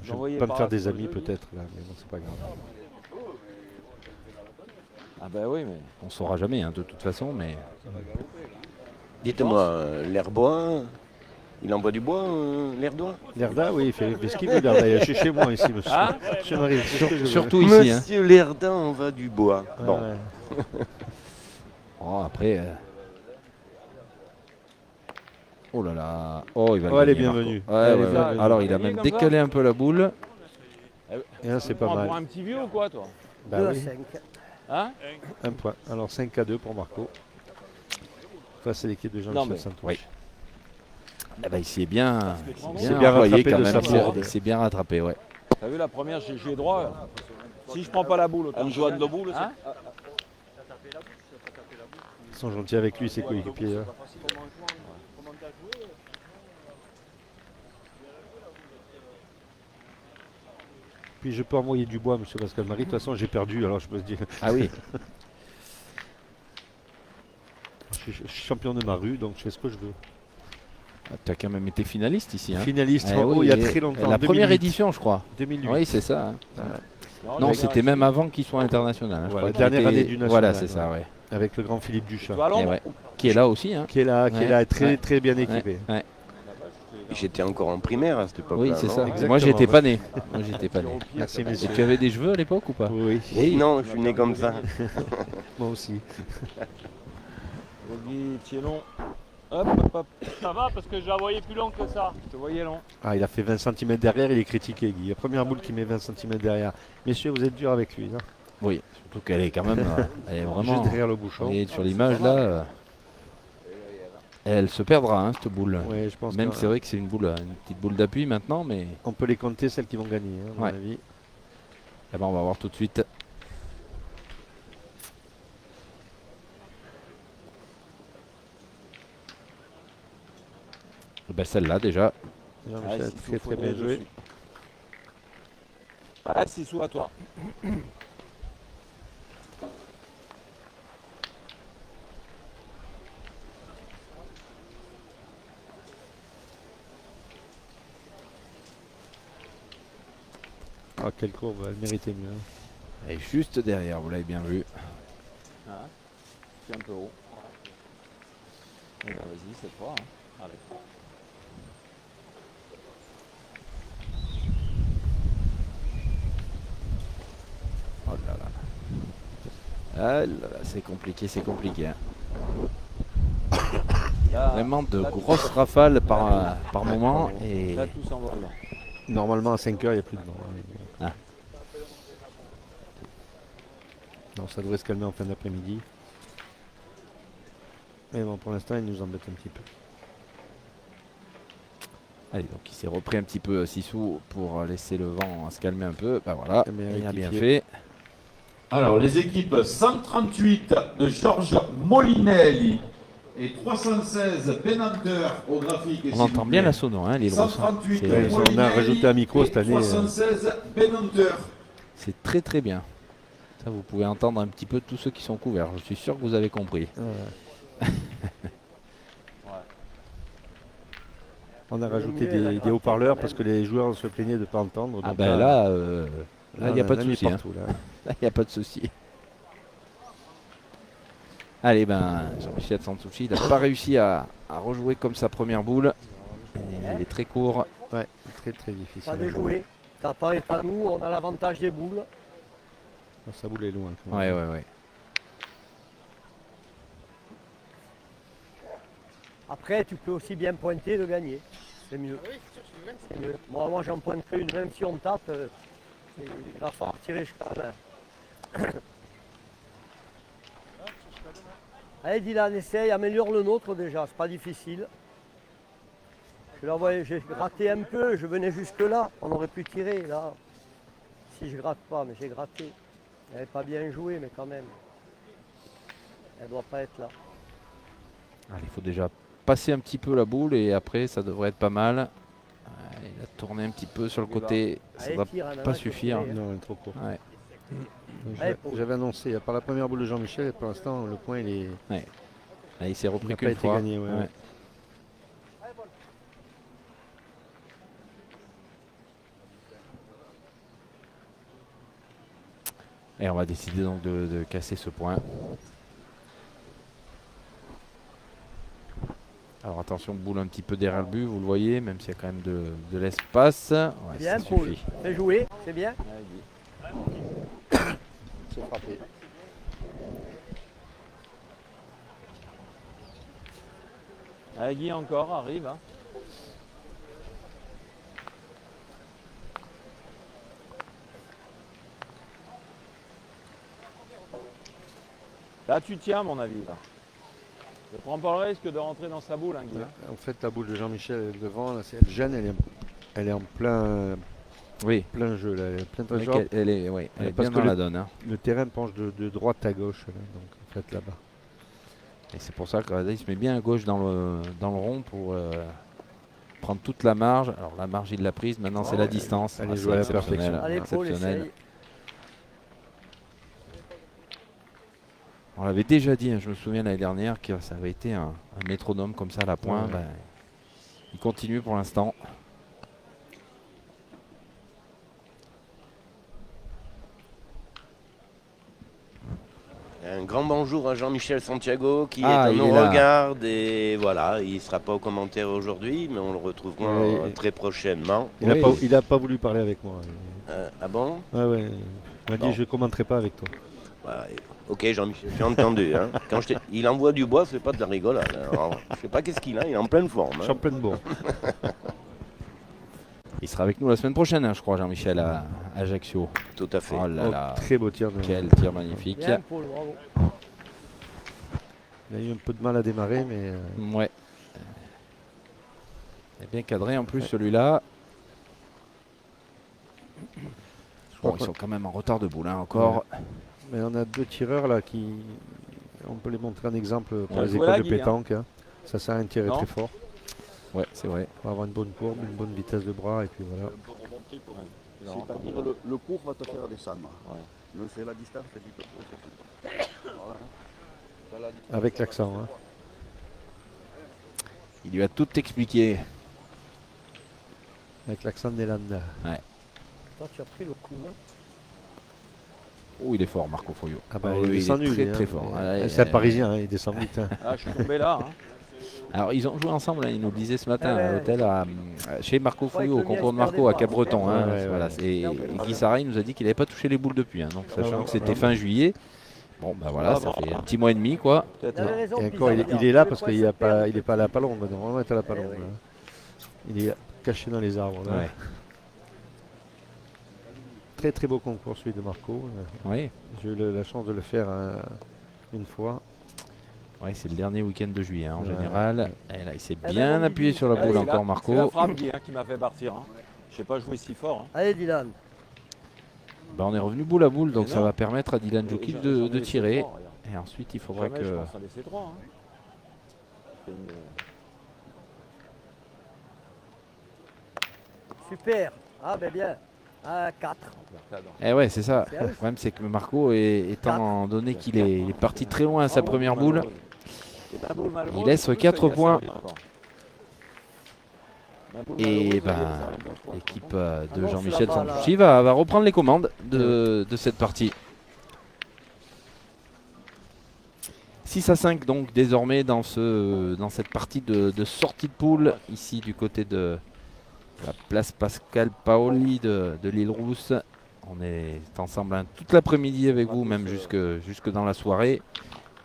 Je vais J'envoyais pas me par faire là des sur le amis jeu, peut-être là, mais bon, c'est pas grave. Ah bah oui, mais On saura jamais, hein, de toute façon, mais. Dites-moi, l'herbois, il envoie du bois, l'herdois? L'Erda, oui, il fait ce qu'il veut, l'Erda. Il est chez moi ici, monsieur. Ah Monsieur Marie, c'est ce que je veux. Surtout ici. Hein. Monsieur Lerda envoie du bois. Ouais, Bon, ouais. Oh, après. Oh là là. Oh, il va Oh, le elle est gagner, Marco. bienvenue. Ouais, Elle est ouais, bienvenue. ouais. Alors, il a Gagné même comme décalé un peu la boule. Et là, c'est tu prends pas pour mal. un petit vieux ou quoi, toi 2 Bah à oui, 5. Hein un point. Alors 5-2 pour Marco. Face à l'équipe de Non, Jean-Michel mais- Santos. Oui. Ah bah, il s'est bien, Il s'est bien employé rattrapé quand de même. sa Il bourde. s'est bien rattrapé, ouais. T'as vu la première, j'ai droit. Si je prends pas la boule, autant Un que je joueur gagne. de boule, Hein Ils sont gentils avec lui, ses coéquipiers. Hein. Puis je peux envoyer du bois, monsieur Pascal Marie. De toute façon, j'ai perdu, alors je peux se dire. Ah oui. Je suis champion de ma rue, donc je fais ce que je veux. Tu as quand même été finaliste ici. Hein. Finaliste, Eh oh, oui, il y a et- très longtemps. La première 2008. édition, je crois. 2008. Oui, c'est ça. Hein. Non, Non, mais c'était même avant qu'il soit international. Hein. Je Voilà, crois qu'il dernière était- année du national. Voilà, c'est ça, ouais. Avec le grand Philippe Duchamp. Tu vas à Et Londres ouais. Qui est là aussi. Hein. Qui est là, Ouais, très, ouais. très bien équipé. Ouais. j'étais encore en primaire à cette époque-là. Oui, c'est non ça. Exactement, Moi, j'étais ouais. pas né. Moi, j'étais pas né. Merci, Et messieurs. tu avais des cheveux à l'époque ou pas? Oui, Non, je suis né comme ça. moi aussi. Bogey, pied long. Hop, hop, hop. Ça va parce que je la voyais plus long que ça. Je te voyais long. Ah, il a fait 20 cm derrière, il est critiqué, Guy. La première boule qui met 20 cm derrière. Messieurs, vous êtes dur avec lui. Hein. Oui, surtout qu'elle est quand même. Elle est vraiment. Juste derrière le Vous bouchon. voyez, sur l'image là, elle se perdra, hein, cette boule. Ouais, je pense Même que- c'est vrai que c'est une petite boule d'appui maintenant, mais on peut les compter, celles qui vont gagner, hein, à mon Ouais. avis. eh ben, on va voir tout de suite. Ben, celle-là déjà. Jean-Michel, s'il très faut, très bien faudrait, je joué. suis. Ah, 6 sous à toi. Ah, quelle courbe, elle méritait mieux. hein. Elle est juste derrière, vous l'avez bien vu. Ah, c'est un peu haut. Eh ben, vas-y, cette fois. Hein. Allez. Oh là là. Ah là là, c'est compliqué, c'est compliqué. Hein. Là, Vraiment de là, grosses rafales par moment. Et Là, tout s'envole. Normalement, à 5 heures, il n'y a plus de vent. Ah. Non, ça devrait se calmer en fin d'après-midi. Mais bon, pour l'instant, il nous embête un petit peu. allez, donc il s'est repris un petit peu Sissou pour laisser le vent se calmer un peu. Ben voilà, Eh bien, il a bien rectifié. fait. Alors, les équipes 138 de Georges Molinelli et 316 Benanter au graphique. On entend bien la sono, hein, les grosses. 138 C'est- Ouais, on a rajouté un micro cette année. 316 Benanter. C'est très très bien. Ça, vous pouvez entendre un petit peu tous ceux qui sont couverts. Je suis sûr que vous avez compris. On a rajouté des haut-parleurs parce que les joueurs se plaignaient de ne pas entendre. Ah donc ben là, il n'y a on pas de mis souci. Hein. partout, là. Là, il n'y a pas de souci. Allez, ben, Jean-Michel Santucci, il n'a pas réussi à rejouer comme sa première boule. Il est très court. Ouais, très très difficile. Pas à jouer. déjoué. T'as pas et pas nous, on a l'avantage des boules. Sa boule est loin. quand Ouais, même. ouais, ouais. Après, tu peux aussi bien pointer de gagner. C'est mieux. C'est mieux. Moi j'en pointe une, même si on tape, il va falloir tirer jusqu'à la main. Allez Dylan, essaye, améliore le nôtre déjà, c'est pas difficile. J'ai gratté un peu, je venais jusque là, on aurait pu tirer là. Si je gratte pas, mais j'ai gratté. Elle n'est pas bien jouée, mais quand même. Elle ne doit pas être là. Allez, il faut déjà passer un petit peu la boule et après ça devrait être pas mal. Il a tourné un petit peu sur le côté, ça ne va pas suffire. Non, il est trop court. Ouais. J'avais annoncé, par la première boule de Jean-Michel, pour l'instant, le point il est. Ouais. Là, il s'est repris n'a qu'une pas été fois. gagné. Ouais. Ouais. Et on va décider donc de casser ce point. Alors attention, boule un petit peu derrière le but, vous le voyez, même s'il y a quand même de l'espace. Ouais, Bien, ça Paul. suffit. Fais jouer, c'est bien. C'est frappé. Allez, Guy encore, arrive. Hein. Là, tu tiens, à mon avis. Là. Je prends pas le risque de rentrer dans sa boule, hein, Guy. En fait, la boule de Jean-Michel devant, là, elle gêne, elle est en plein jeu. Là, elle est plein de Donc, elle est bien dans la donne. Hein. Le terrain penche de droite à gauche, là, donc en fait là-bas. Et c'est pour ça qu'il se met bien à gauche dans le rond pour prendre toute la marge. Alors la marge, il l'a prise, maintenant c'est la distance. Elle est C'est jouée à la exceptionnel. perfection. Allez, Paul, Exceptionnel. essaye. On l'avait déjà dit, hein, je me souviens l'année dernière, que ça avait été un métronome comme ça à la pointe. Ouais. Ben, il continue pour l'instant. Un grand bonjour à Jean-Michel Santiago qui Ah, est il dans est nos là. regards et voilà, il ne sera pas au commentaire aujourd'hui, mais on le retrouvera très prochainement. Il n'a pas voulu parler avec moi. Ah bon? Ouais. Il m'a dit Bon. je ne commenterai pas avec toi. Voilà. Ok Jean-Michel, j'ai entendu. Hein. Il envoie du bois, c'est pas de la rigolade. Alors, je sais pas qu'est-ce qu'il a, il est en pleine forme. Je Hein. suis en pleine bourre. Il sera avec nous la semaine prochaine, hein, je crois, Jean-Michel, à Ajaccio. Tout à fait. Oh là là, Très beau tir. quel tir magnifique. Bien, Paul, bravo. Il a eu un peu de mal à démarrer, mais Ouais. Il est bien cadré en plus celui-là. Bon, ils sont quand même en retard de boule, hein, encore. mais on a deux tireurs là qui. On peut les montrer un exemple pour Ouais, les voilà, écoles de Guy, pétanque. Hein. Ça sert à un tirer Non. très fort. Ouais, c'est vrai. Pour avoir une bonne courbe, une bonne vitesse de bras et puis voilà. C'est-à-dire le cours va te faire descendre. Mais c'est la distance que tu peux poser. Voilà. Avec l'accent. Hein. Il lui a tout expliqué. Avec l'accent des Landes. Toi, tu as pris le coup. Hein. Oh, il est fort, Marco Foglio. Ah bah, Oh, il est descendu, très lui, très hein. fort. C'est un Parisien, hein, il descend vite. Hein. Ah, je suis tombé là. Hein. Alors, ils ont joué ensemble, hein, il nous le disait ce matin Ouais, à l'hôtel chez Marco Foglio, au concours de Marco à Cap-Breton. Hein, Ouais, voilà. ouais. Et Guy Sarray nous a dit qu'il n'avait pas touché les boules depuis, hein, donc sachant que c'était fin juillet. Bon, bah voilà, ça fait un petit mois et demi, quoi. Il avait raison, Et Pizarro, encore, il est regarde, là le parce point qu'il se n'est perd. pas à la palombe. Normalement, il est à la palombe. oui. Là. Il est caché dans les arbres. Là. Ouais. Très très beau concours celui de Marco. Oui, J'ai eu la chance de le faire une fois. ouais, c'est le dernier week-end de juillet, hein, en Ouais. général. Et là, il s'est ben, bien on appuyé dit- sur la Ouais, boule c'est encore, C'est la Marco. frappe, Guy, hein, qui m'a fait partir. Hein. Je n'ai pas joué si fort. Hein. Allez, Dylan. Bah, on est revenu boule à boule, donc Mais ça non. va permettre à Dylan Djokic J'en ai de laissé tirer. trois, regarde. Et ensuite, il faudrait Jamais que... je pense à laisser 3. Hein. C'est une- Super. Ah, ben bien. Ah, 4. Eh ouais, c'est ça. C'est vrai. Le problème, c'est que Marco, étant donné qu'il est parti très loin à sa première boule, il laisse 4 points. Et ben, l'équipe de Jean-Michel Santucci va reprendre les commandes de cette partie. 6-5 donc désormais dans cette partie de sortie de poule, ici du côté de la place Pascal Paoli de l'île Rousse. On est ensemble toute l'après-midi avec vous, même jusque dans la soirée.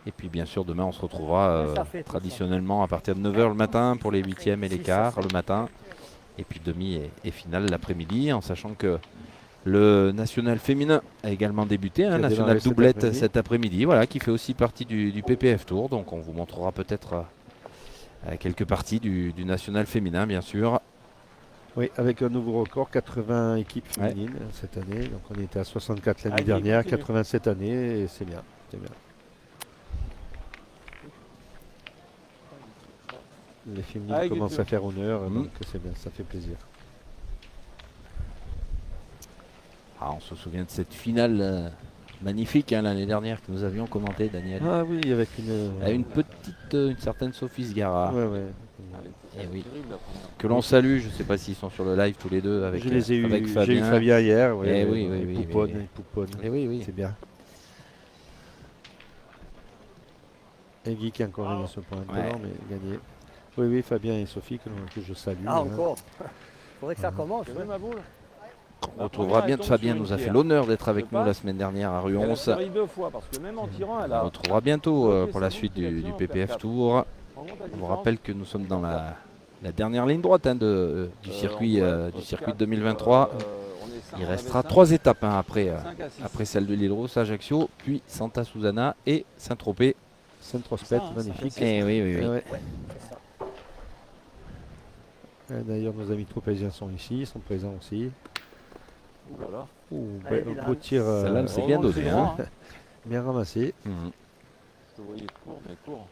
Et puis bien sûr demain on se retrouvera Ça fait tout traditionnellement à partir de 9h le matin pour les 8e et les quarts le matin. Et puis demi et finale l'après-midi, en sachant que le national féminin a également débuté, Qui a national démarré cet doublette après-midi. cet après-midi, voilà, qui fait aussi partie du PPF Tour. Donc on vous montrera peut-être quelques parties du national féminin bien sûr. Oui, avec un nouveau record, 80 équipes féminines cette année. Donc on était à 64 l'année Allez, dernière, continue. 80 cette année, et c'est bien. C'est bien. Les féminines Allez, commencent Guillaume. à faire honneur, donc c'est bien, ça fait plaisir. Ah, on se souvient de cette finale magnifique l'année dernière que nous avions commentée, Daniel. Ah oui, avec Une certaine Sophie Sgara. Ouais, ouais. Eh oui. Que l'on salue, je ne sais pas s'ils sont sur le live tous les deux avec, Je les ai avec eu, Fabien. j'ai eu Fabien hier, ouais, Eh ouais, oui, ouais, oui, oui, Pouponne, oui. Pouponne. Eh oui, oui. C'est bien. Et Guy qui a encore gagné ce point de Ouais. talent, mais gagné. Oui, oui, Fabien et Sophie que je salue. Ah, hein. encore. Faudrait que ça commence. Tu veux ma boule? On retrouvera bien. Fabien nous a fait l'honneur d'être avec nous la semaine dernière à Elle a Ruons. servi 2 fois parce que même en tirant, elle On a. retrouvera bientôt bloqué pour sa la boucle suite qui a du besoin d'en PPF faire Tour. quatre. On vous rappelle que nous sommes dans la dernière ligne droite du circuit 2023. Il restera 3 étapes après celle de l'île Rose, Ajaccio, puis Santa Susana et Saint-Tropez. Saint-Trospet, Ça, hein, magnifique. Eh oui, oui, oui. Ouais. D'ailleurs, nos amis tropéziens sont ici, ils sont présents aussi. Voilà. Allez, Beau tir, Celle-là, c'est bien dosé. Hein. bien ramassé. Mhm. Je te voyais court, mais court.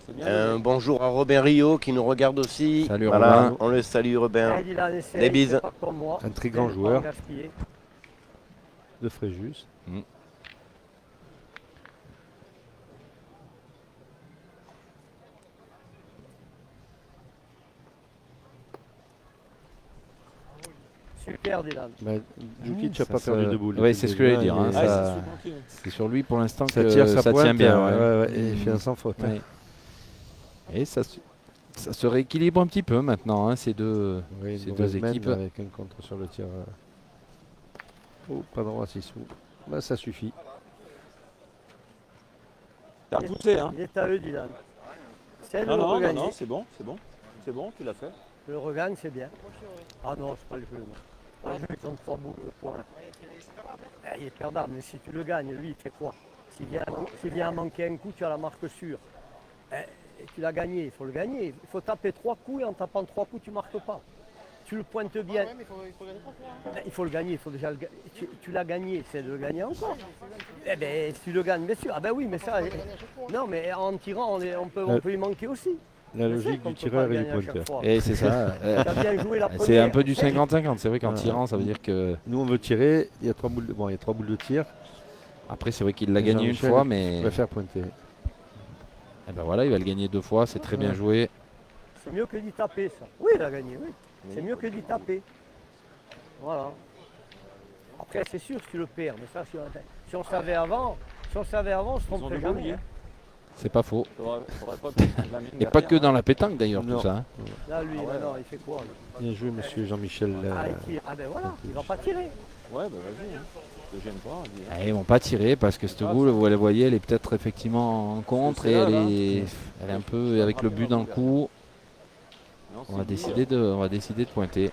C'est bien. Bonjour à Robin Rio qui nous regarde aussi. Salut, voilà, Robin. on le salue Robin. Allez, Dylan, essaye, Des bises. c'est pas comme moi. Un très grand Pas joueur gaspiller. de Fréjus. Super, Dylan. Djukic n'a Ça pas se- perdu de boule. Ouais, depuis c'est le ce que j'allais début, dire, hein, hein, il- Allez, ça- c'est tranquille. C'est sur lui pour l'instant ça que tire sa ça pointe, tient bien. ouais, et il fait un sans faute. hein. Ouais. Et ça se rééquilibre un petit peu maintenant, hein, ces deux, Oui, ces une deux mauvaise main équipes. avec un contre sur le tir. Oh, pas droit, 6 sous. Bah, ça suffit. T'as poussé, hein? Il est à eux, Dylan. C'est le Non, non, non, regagner. non, c'est bon, c'est bon. C'est bon, tu l'as fait. Le regagne, c'est bien. Ah non, c'est pas le jeu. Moi. Le jeu, il compte 3 boules de points. Il est perdable, mais si tu le gagnes, lui, il fait quoi? S'il vient à manquer un coup, tu as la marque sûre. Et tu l'as gagné, il faut le gagner. Il faut taper 3 coups et en tapant 3 coups, tu ne marques pas. Tu le pointes bien. Il faut le gagner, il faut déjà le gagner. Tu l'as gagné, c'est de le gagner encore. Eh bien, si tu le gagnes, bien sûr. Ah ben oui, mais ça. Non, mais en tirant, on peut y manquer aussi. La Je sais logique qu'on du peut tireur pas et du gagner à chaque pointeur. fois. Et c'est ça. T'as bien joué la C'est première. un peu du 50-50. C'est vrai qu'en tirant, ça veut dire que. Nous, on veut tirer. Il y a 3 boules de, il y a 3 boules de tir. Après, c'est vrai qu'il l'a gagné une Jean-Michel fois, mais. préfère pointer. Eh ben voilà, il va le gagner 2 fois. C'est très bien joué. C'est mieux que d'y taper, ça. Oui, il a gagné, oui. C'est mieux que d'y taper. Voilà. Après, c'est sûr que tu le perds, mais ça, si on savait avant, on se Ils ont tromperait du jamais. boulier. hein. C'est pas faux. Faudrait pas que la mine Et pas derrière, que hein. dans la pétanque d'ailleurs, Non. tout ça. hein. Là, lui, Ah ouais, non, il fait quoi lui Bien joué, monsieur Jean-Michel. il tire. Ah ben voilà, il va pas tirer. Ouais, bah vas-y, hein. Ne te gêne pas. dis, hein. Ah, ils vont pas tirer parce que cette boule, vous la voyez, elle est peut-être effectivement en contre et C'est elle là, est un peu avec le but dans le coup. Non, On va c'est décider de pointer.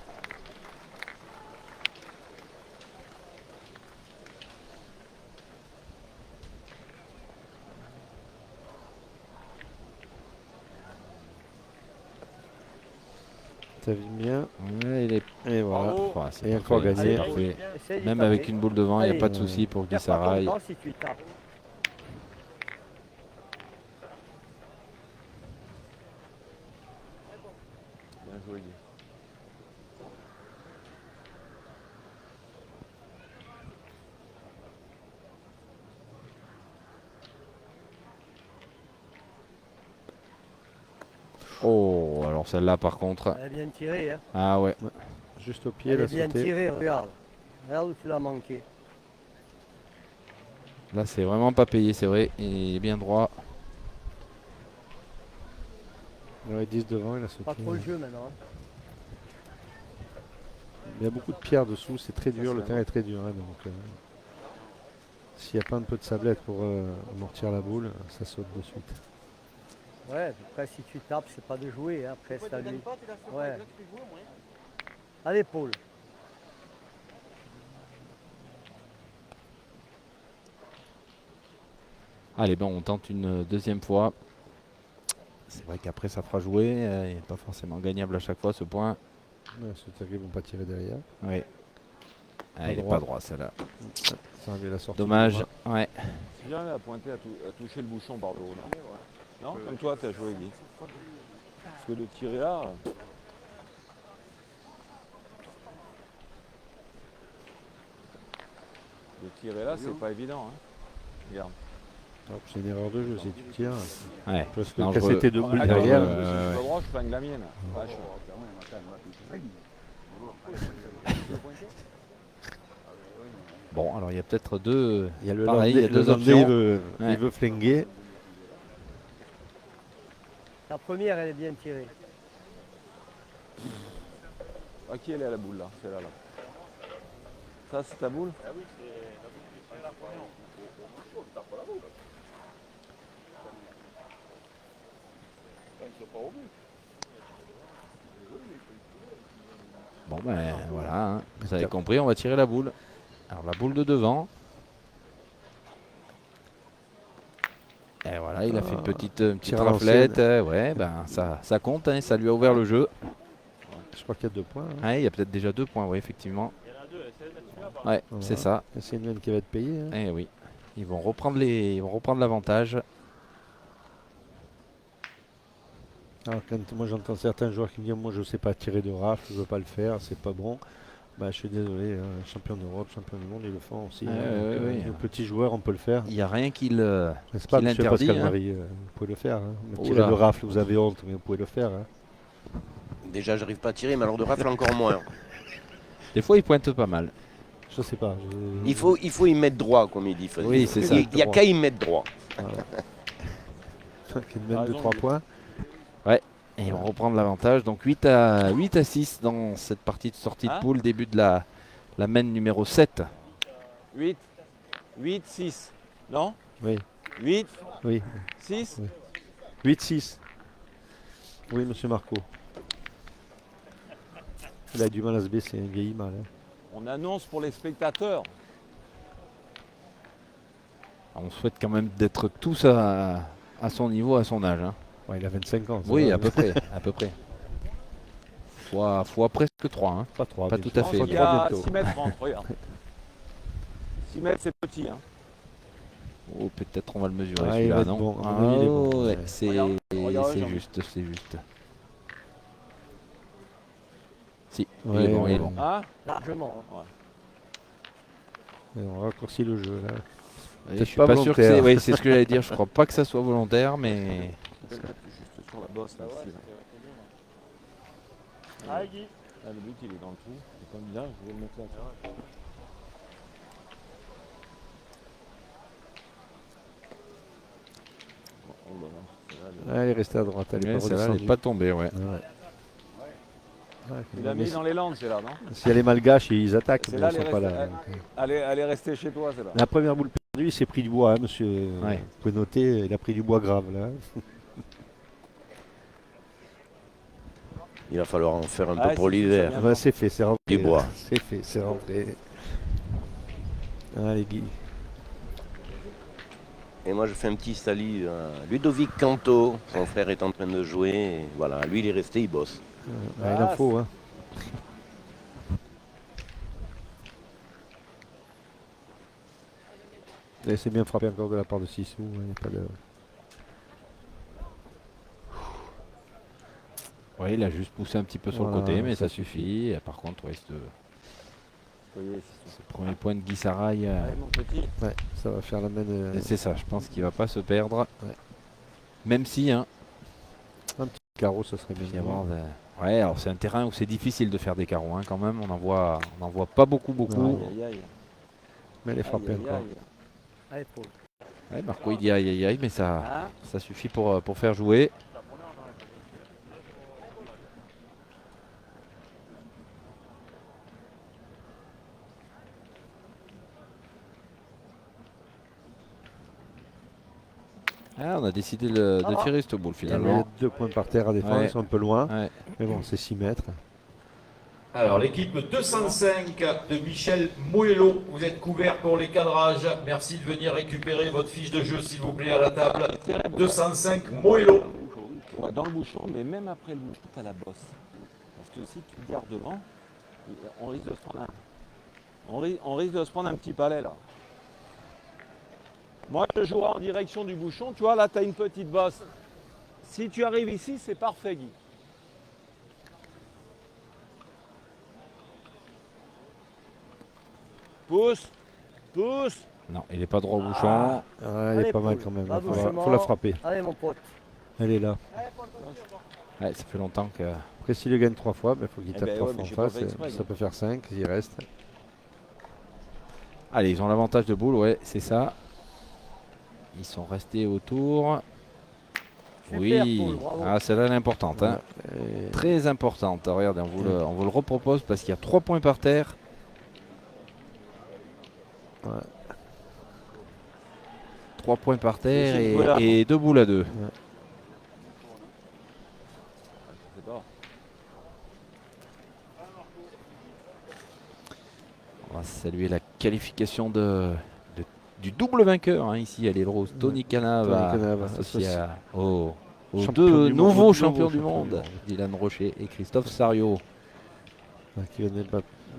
T'as vu bien. Ouais, il est... Et voilà. Bravo. Ouais, c'est Et encore parfait, gagné. c'est parfait. Essaye d'y Même taper. avec une boule devant, il n'y a Allez. pas de souci pour Perds Guy pas ton Sarail. temps si tu y tapes. Bien joué, Guy. Oh, alors celle-là par contre. Elle est bien tirée, hein. Ah ouais. Juste au pied, Elle la est bien sauté. tirée, regarde. Regarde où tu l'as manqué. Là, c'est vraiment pas payé, c'est vrai. Il est bien droit. Il aurait 10 devant, il a sauté. Pas trop le jeu maintenant. hein. Il y a beaucoup de pierres dessous, c'est très dur, le terrain est très dur. hein, donc, S'il n'y a pas un peu de sablette pour amortir la boule, ça saute de suite. Ouais, après si tu tapes, c'est pas de jouer, hein. Après c'est à lui. Ouais. À l'épaule. Allez, bon, on tente une deuxième fois. C'est vrai qu'après, ça fera jouer. Il n'est pas forcément gagnable à chaque fois, ce point. Ouais, c'est-à-dire qu'ils vont pas tirer derrière. Oui. Ah, il n'est pas droit, celle-là. Ça avait la sortie. Dommage. Ouais. Si jamais à pointer à toucher le bouchon par le haut, non. Non, comme toi, tu as joué, Guy. Parce que de tirer là. De tirer là, c'est pas évident. Hein. Regarde. C'est une erreur de jeu si tu tires. Ouais. Parce que Dangereux. casser tes deux boules Ah, derrière. si je suis pas droit, je flingue la mienne. Vache. Bon, alors il y a peut-être deux. Il y a le Pareil, il y a deux Landais, options. il veut flinguer. La première, elle est bien tirée. À qui elle est la boule là? C'est là. Ça, c'est ta boule? Bon, ben voilà. Hein. Vous avez compris, on va tirer la boule. Alors la boule de devant. Et voilà, il a fait une petite raflette. Ouais, ben ça compte, hein, ça lui a ouvert le jeu. Je crois qu'il y a 2 points. Hein. Ouais, il y a peut-être déjà 2 points, oui, effectivement. Il y en a deux, essaie de mettre celui-là. Ouais, Voilà. c'est ça. C'est une même qui va être payée. Hein. Eh oui. Ils vont reprendre l'avantage. Alors, quand moi j'entends certains joueurs qui me disent moi je ne sais pas tirer de rafle, je ne veux pas le faire, c'est pas bon. Bah, je suis désolé, hein, champion d'Europe, champion du monde, ils le font aussi. Nos petits joueurs, on peut le faire. Il n'y a rien qui le. N'est-ce pas, monsieur l'interdit, Pascal hein. Marie, vous pouvez le faire. Hein. Oh Tirer là. de rafle, vous avez honte, mais vous pouvez le faire. Hein. Déjà, j'arrive pas à tirer, mais alors de rafle encore moins. Des fois, il pointe pas mal. Je sais pas. Il faut y mettre droit, comme il dit. Oui, c'est ça. Il n'y a qu'à y mettre droit. Qui mène de 3 points. Et on reprend l'avantage. Donc 8 à 6 dans cette partie de sortie de poule. Début de la main numéro 7. 8, 6. Non? Oui. 8, Oui. 6. 8-6. Oui, monsieur Marco. Il a du mal à se baisser, il vieillit mal. Hein. On annonce pour les spectateurs. On souhaite quand même d'être tous à son niveau, à son âge. Hein. Ouais, il a 25 ans. Oui, à peu près. À peu près. Fois presque 3. Hein. Pas 3. Pas tout à fait. Il y a 6 mètres entre, regarde. 6 mètres, c'est petit. Hein. Oh, peut-être on va le mesurer Ah, celui-là, non bon. À mon avis, il est bon. ouais, c'est Regarde, juste, c'est juste. Si, Ouais, il est bon, ouais. il est bon. Hein? Largement. Ouais. Et on raccourcit le jeu là. Je Peut-être suis pas pas sûr que volontaire. c'est. Oui, c'est ce que j'allais dire. Je crois pas que ça soit volontaire, mais. Juste sur la bosse. Là, ici, là. Ah, Guy. Ah, le but, il est dans le trou. C'est comme là, je vais le mettre là. Oh là là, celle-là, Ah, elle est restée à droite. Elle est Ouais, pas celle-là, elle redescendue. n'est pas tombée, ouais. Ouais. il l'a mis dans les Landes, c'est là, non? Si elle est malgache, ils attaquent, mais Celle-là, ils sont pas là. elle est restée chez toi, celle-là. La première boule perdue, il s'est pris du bois, hein, monsieur. Ouais. Vous pouvez noter, il a pris du bois grave là. Il va falloir en faire un Ah, peu pour si, si, l'hiver. ça Ouais, c'est fait, c'est rentré. Du bois. C'est fait, c'est rentré. Allez, Guy. Et moi, je fais un petit salut à Ludovic Canto. Son frère est en train de jouer. Et voilà, lui, il est resté, il bosse. Il en faut, hein. Et c'est bien frappé encore de la part de Sissou. Il n'y a pas de... Oui, il a juste poussé un petit peu sur Voilà, le côté, mais ça ça suffit. Et par contre, ouais, ce Voyez, premier point de Guy Sarail, allez, mon petit. Ouais, ça va faire la main. c'est ça. Je pense qu'il va pas se perdre. Ouais. Même si, hein, Un petit carreau, ça serait bien. il y avoir ouais, alors c'est un terrain où c'est difficile de faire des carreaux, hein, quand même. On en voit pas beaucoup. Non. Aïe, aïe, aïe. Mais elle est frappée Aïe, aïe, encore. aïe. À l'épaule. Ouais, Marco, il dit aïe aïe aïe, mais ça Hein? suffit pour faire jouer. Ah, on a décidé de tirer cette boule Il y finalement. a 2 points par terre à défendre, Ouais. ils sont un peu loin. Ouais. Mais bon, c'est 6 mètres. Alors, l'équipe 205 de Michel Moello, vous êtes couvert pour les cadrages. Merci de venir récupérer votre fiche de jeu, s'il vous plaît, à la table. 205 Moello. Ouais, dans le bouchon, mais même après le bouchon, tu as la bosse. Parce que si tu gardes devant, on risque de se prendre on risque de se prendre un petit palais là. Moi, je jouerai en direction du bouchon. Tu vois, là, tu as une petite bosse. Si tu arrives ici, c'est parfait, Guy. Pousse, pousse. Non, il n'est pas droit au bouchon. Elle est Allez, pas mal Paul, quand même. va Il doucement. faut la frapper. Allez, mon pote. Elle est là. Ouais, ça fait longtemps que. Après, s'il le gagne 3 fois, il faut qu'il Eh tape ben 3 ouais, fois mais en j'ai pas face. fait exprès, Ça donc. peut faire 5 s'il reste. Allez, ils ont l'avantage de boule, ouais, c'est ça. Ils sont restés autour. Super, Oui, Paul, bravo. ah, celle-là elle est importante. Hein. Et- Très importante. Regardez, on vous le repropose parce qu'il y a 3 points par terre. Ouais. 3 points par terre C'est une boule. et 2 boules à 2. C'est pas. On va saluer la qualification du double vainqueur hein, ici à l'île Rose. Tony Canava, Tony Canava, associé associé. aux Champion deux du monde, nouveaux nouveau champions du champion monde, du monde. Dylan Rocher et Christophe Sario. Qui viennent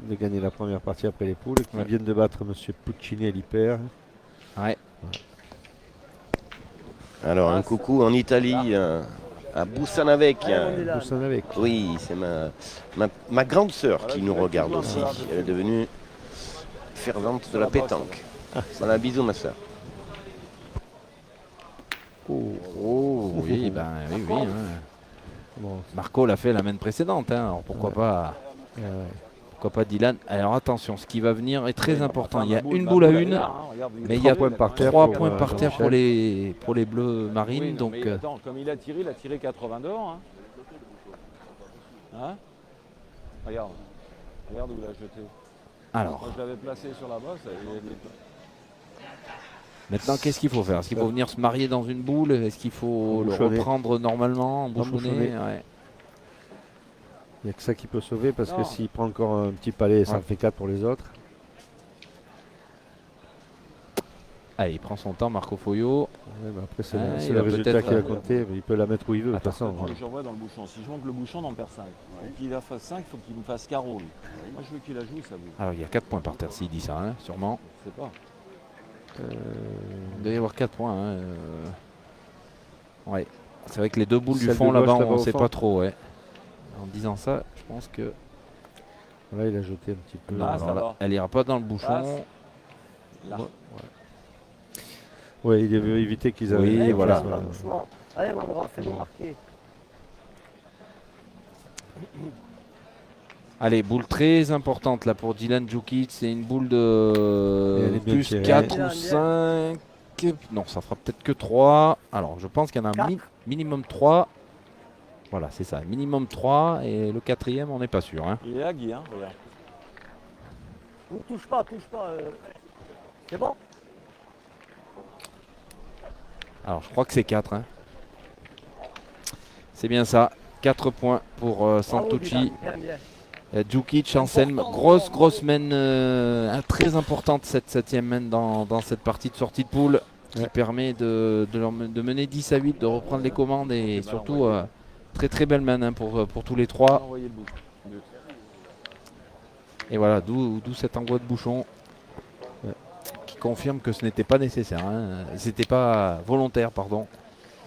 de gagner la première partie après les poules. Qui viennent de battre M. Puccini à l'hyper. Ouais. Alors, un coucou en Italie, à Boussanavec. Poussin avec. Oui, c'est ma grande sœur Voilà, qui je nous voulais que tu regarde joues un aussi. peu là, Elle est devenue fervente de la pétanque. Voilà, bisous ma sœur. Oh, oui, ben oui, oui. hein. Bon, Marco l'a fait la semaine précédente, hein, alors pourquoi pas Dylan. Alors attention, ce qui va venir est très important. Il y a une boule à une, mais il y a 3 points par terre 3 pour, points par terre pour les bleus marines. Oui, non, donc mais attends, comme il a tiré 80 dehors. Hein. Hein, regarde. Regarde où il a jeté. alors, Moi, je l'avais placé sur la bosse. maintenant qu'est-ce qu'il faut faire? Est-ce qu'il faut venir se marier dans une boule? Est-ce qu'il faut le Bouchonner. reprendre normalement, bouchonner? bouchonner. Ouais. il n'y a que ça qui peut sauver parce Non. que s'il prend encore un petit palais, ça en Ouais. fait 4 pour les autres. Allez, il prend son temps, Marco Foyo. Ouais, mais après, c'est Ah, c'est il le va résultat peut-être, qui va compter. Mais il peut la mettre où il veut, de toute façon. Moi, je vois dans le bouchon. Si je manque le bouchon, on en perd 5. Pour qu'il la fasse 5, il faut qu'il me fasse carreau. Lui. Moi, je veux qu'il la joue, ça vous. Alors il y a 4 points par terre s'il dit ça, hein, sûrement. Je sais pas. Il doit y avoir 4 points. Hein, Ouais. C'est vrai que les deux boules du Celle fond de gauche, là-bas, là-bas on au ne sait fond. pas trop. Ouais. En disant ça, je pense que Là, il a jeté un petit peu. non, Ah, alors ça là, va. elle ira pas dans le bouchon. Passe. Là. Ouais, il veut éviter qu'ils Oui, arrivent. Allez, voilà. doucement, doucement. Allez, mon grand, fais-nous marquer. Allez, boule très importante là pour Dylan Djukic. C'est une boule Et de elle est bien plus tirée. 4 Bien, ou bien. 5. Non, ça fera peut-être que 3. Alors, je pense qu'il y en a un Quatre. minimum 3. Voilà, c'est ça. Minimum 3. Et le quatrième, on n'est pas sûr. Hein. Il est là, Guy, hein, regarde. Touche pas, touche pas. C'est bon? Alors, je crois que c'est 4. Hein. C'est bien ça. 4 points pour Bravo, Santucci. Dylan, bien, bien. Djukic, Anselme, grosse main très importante cette 7e main dans cette partie de sortie de poule qui Ouais. permet de mener 10 à 8, de reprendre les commandes et C'est surtout mal très belle main hein, pour tous les On va 3. envoyer le bout. Et voilà, d'où cet envoi de bouchon qui confirme que ce n'était pas nécessaire, hein. C'était pas volontaire, pardon.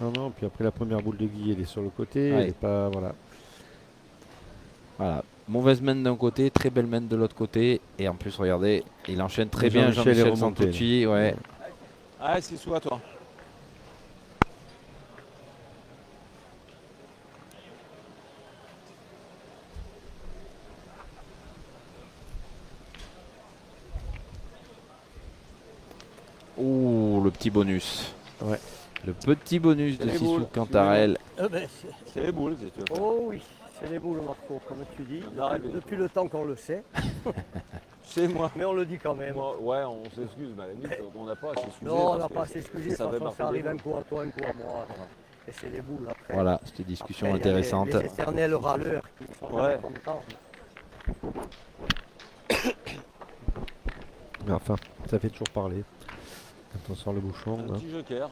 Non, puis après la première boule de Guy, elle est sur le côté. Ouais. Elle est pas. Voilà. Voilà. Mauvaise main d'un côté, très belle main de l'autre côté. Et en plus, regardez, il enchaîne très Et bien Jean-Michel est Jean-Michel remonté, Santucci. Ouais. Ah, c'est sous à toi. Ouh, le petit bonus. Ouais. Le petit bonus de les Sissou boules. Cantarel. C'est les boules, si tu veux. Oh oui, c'est les boules, Marco, comme tu dis. Arrête. Depuis le temps qu'on le sait. C'est moi. Mais on le dit quand même. Ouais, on s'excuse, mais à la limite, on n'a pas à s'excuser. Non, on n'a parce pas à que s'excuser, ça de toute fait façon, partie ça arrive des un coup à toi, un coup à moi. Et c'est les boules après. Voilà, c'était une discussion Après, il y a intéressante. Les éternels râleurs qui sont Ouais. contents. Mais enfin, ça fait toujours parler. Quand on sort le bouchon. Un Hein. petit joker.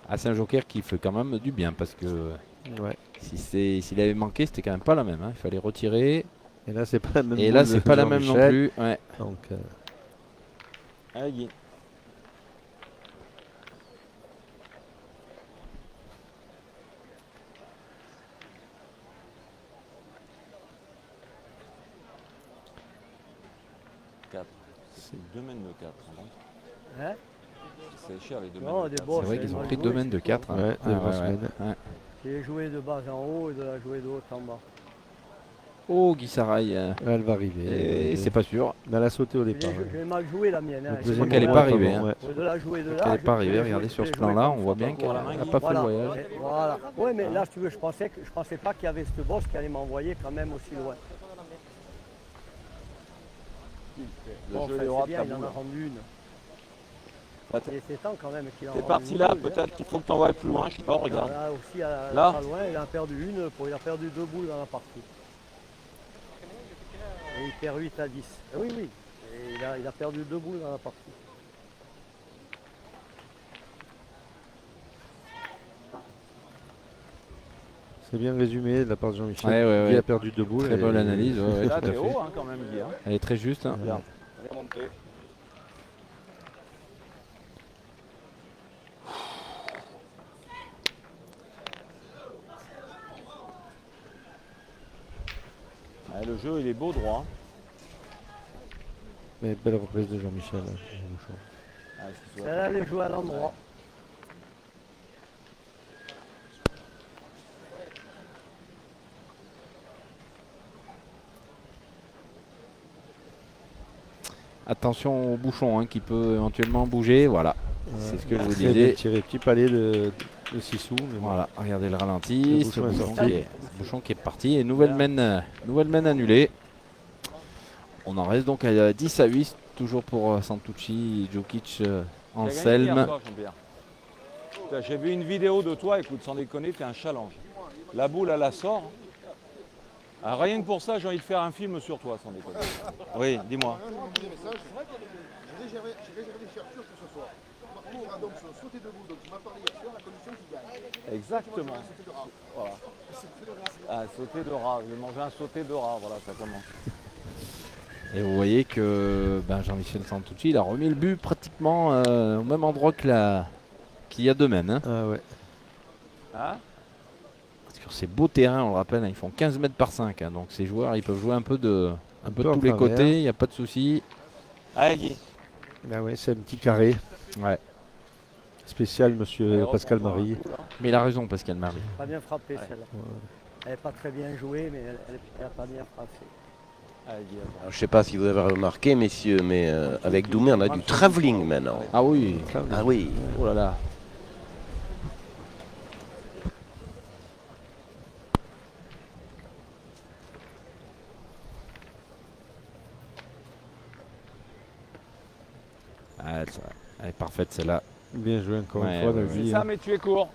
Ah, c'est un joker qui fait quand même du bien parce que Ouais. s'il avait manqué, c'était quand même pas la même. Hein. Il fallait retirer. Et là, c'est pas la même. Et là, boule c'est de pas la même non Jean-Michel. plus. Ouais. Donc, Allez, Guy. C'est 2 mènes de 4. Hein? C'est cher les 2 Non, mènes de des 4. boss. C'est vrai c'est qu'ils ont mal pris joué, 2 mènes de c'est 4. tout. Ouais, des grosses mènes. J'ai joué de bas en haut et de la jouer de haut en bas. Oh, Guy Sarail. Elle va arriver. Et c'est pas sûr. Mais elle a sauté au départ. J'ai mal joué la mienne. Le Hein. deuxième crois qu'elle est moment, pas arrivée, bon, hein. ouais. J'ai de la jouer de là. Elle n'est pas je arrivée. l'ai Regardez joué- sur je ce l'ai joué plan-là, comme on voit ça, bien pour qu'elle la main. n'a pas fait le Voilà. voyage. Et voilà. Oui, mais là, si tu veux, je pensais pas qu'il y avait ce boss qui allait m'envoyer quand même aussi loin. Le Bon, jeu enfin, est roi c'est de bien, ta il en boule. a rendu une. Et c'est temps quand même qu'il en T'es rende parti une là, boule, hein. peut-être qu'il faut que tu envoies plus loin, je sais pas, regarde. Là aussi, Là pas loin, il a perdu il a perdu 2 boules dans la partie. Et il perd 8 à 10. Oui, oui. Et il a perdu 2 boules dans la partie. C'est bien résumé de la part de Jean-Michel. Ouais, ouais, Qui ouais. a perdu 2 boules. Très bonne et- analyse. Ouais, ouais, Là, tout à t'es fait. haut hein, quand même, Guy. Hein. Elle est très juste. Hein. Regarde, elle est montée. Ouais, le jeu, il est beau droit. Mais belle reprise de Jean-Michel. Hein, au bouchon. Ah, est-ce qu'il soit- Celle-là, elle est jouée à l'endroit. Attention au bouchon hein, qui peut éventuellement bouger. Voilà. C'est ce que je vous Très bien disais. tiré. Petit palais de Sissou. Mais bon. Voilà, regardez le ralenti. Le Ce bouchon est bouchon, sorti. ce bouchon qui est parti. Et nouvelle mène annulée. On en reste donc à 10 à 8. Toujours pour Santucci, Djokic, T'as gagné Anselme. hier soir, Jean-Pierre. Putain, j'ai vu une vidéo de toi, écoute, sans déconner, t'es un challenge. La boule, elle la sort. Ah, rien que pour ça, j'ai envie de faire un film sur toi, sans déconner. Oui, dis-moi. J'ai réservé cher sûr que ce soir. Marco a donc sauté debout, donc il m'a parlé hier soir, à condition qu'il gagne. Exactement. Voilà. Ah, sauter de rat. Je vais manger un sauté de rat, voilà, ça commence. Et vous voyez que Jean-Michel Santucci, il a remis le but pratiquement au même endroit qu'il y a 2 mènes. Hein. Ah ouais. Hein? Sur ces beaux terrains, on le rappelle, hein, ils font 15 mètres par 5. Hein, donc ces joueurs, ils peuvent jouer un peu de tous en les travers. côtés, il n'y a pas de souci. Allez, Guy. Ah ouais, c'est un petit carré. Ouais. Spécial monsieur Pascal Marie. Mais il a raison, Pascal Marie. Pas bien frappé celle-là. Elle n'est pas très bien jouée, mais elle n'a pas bien frappé. Allez, Guy, attends. Alors, je sais pas si vous avez remarqué, messieurs, mais avec Doumé, on a du travelling maintenant. Ah oui, Ah oui. oh là là. Ah, elle est parfaite celle-là. Bien joué encore Ouais, une fois, ouais, David. C'est ça, mais tu es court.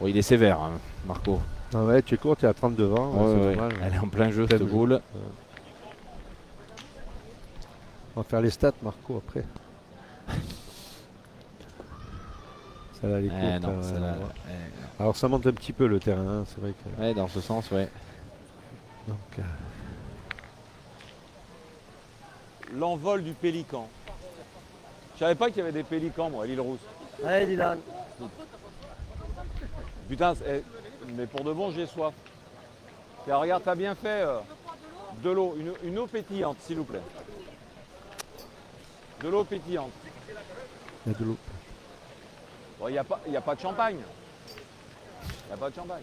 Bon, il est sévère, hein, Marco. Ah ouais, tu es court, tu es à 30 devant. Ouais, c'est ouais. normal. Elle est en plein jeu, Plein cette de jeu. boule. On va faire les stats, Marco, après. Ça là, les Eh courtes, non, celle-là, Alors ça monte un petit peu le terrain, hein, c'est vrai que. ouais, dans ce sens, ouais. Donc, L'envol du pélican. Je savais pas qu'il y avait des pélicans, moi, à l'île Rousse. Allez, Dylan. Putain, mais pour de bon, j'ai soif. Tiens, regarde, t'as bien fait de l'eau, une eau pétillante, s'il vous plaît. De l'eau pétillante. il y a de l'eau. Bon, il n'y a pas de champagne. Il n'y a pas de champagne.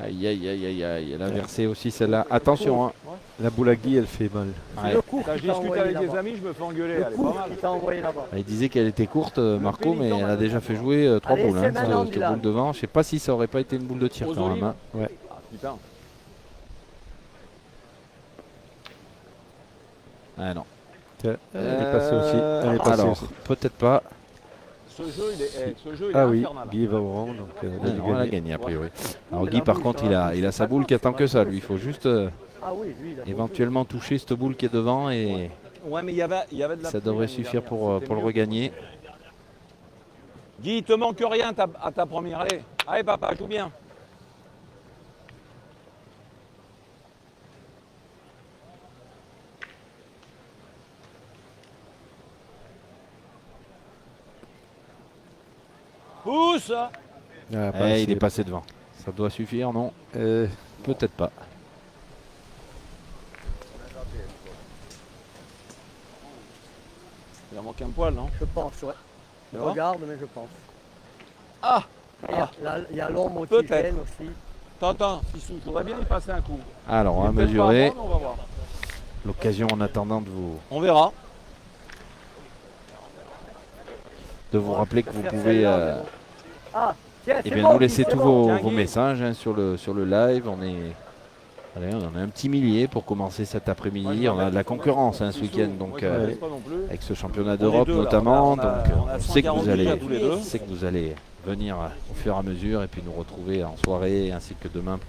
Aïe, aïe, aïe, aïe, aïe. Elle a versé aussi celle-là. Attention, hein. La boule à Guy, elle fait mal. Ouais. Le cours Quand je qui t'a discute envoyé avec des là-bas. amis, je me fais engueuler, Le elle est pas cours mal. qui t'a envoyé là-bas. Il disait qu'elle était courte, Marco, mais elle a déjà fait jouer 3 Allez, boules. c'est Hein, maintenant, cette Dylan. boule devant. Je sais pas si ça aurait pas été une boule de tir Aux quand même. olives. Hein. Ouais. Putain. Ah non. Tiens, elle est passée aussi. Elle est passée Alors, aussi. peut-être pas. Ce jeu, il est Ah oui, infernal. Guy va au rang, donc Ah elle a dû non, elle a gagner. gagné a priori. Alors Mais Guy la par boule, contre ça il va, a c'est sa pas boule grave, qui attend c'est que pas ça. grave. Lui il faut juste Ah oui, lui, il a éventuellement toucher cette boule qui est devant et Ouais, mais il y avait de la ça pluie devrait l'année suffire dernière, pour c'était le mieux. regagner. Guy, il te manque rien à ta première. Allez, allez papa, joue bien. Pousse. Ah, pas Eh, assez. il est passé devant. Ça doit suffire, non? Peut-être pas. Il en manque un poil, non? Je pense, ouais. Je Tu vois regarde, mais je pense. Ah, Il y a l'ombre qui Peut-être. gêne aussi. Attends, Fissou, je voudrais bien y passer un coup. Alors on va Il est peut-être pas mesurer. bon, mais on va voir. L'occasion en attendant On verra. de vous rappeler que vous Faire pouvez celle-là, mais bon. Ah, tiens, eh c'est bien, bon, nous laisser c'est tous bon. Tiens, vos Guy. messages hein, sur le live. Allez, on en a un petit millier pour commencer cet après-midi. On a de la concurrence hein, ce week-end, donc avec ce championnat d'Europe deux, là. notamment. On a Donc on sait que 140 vous allez, déjà tous les deux. on sait que vous allez venir au fur et à mesure et puis nous retrouver en soirée ainsi que demain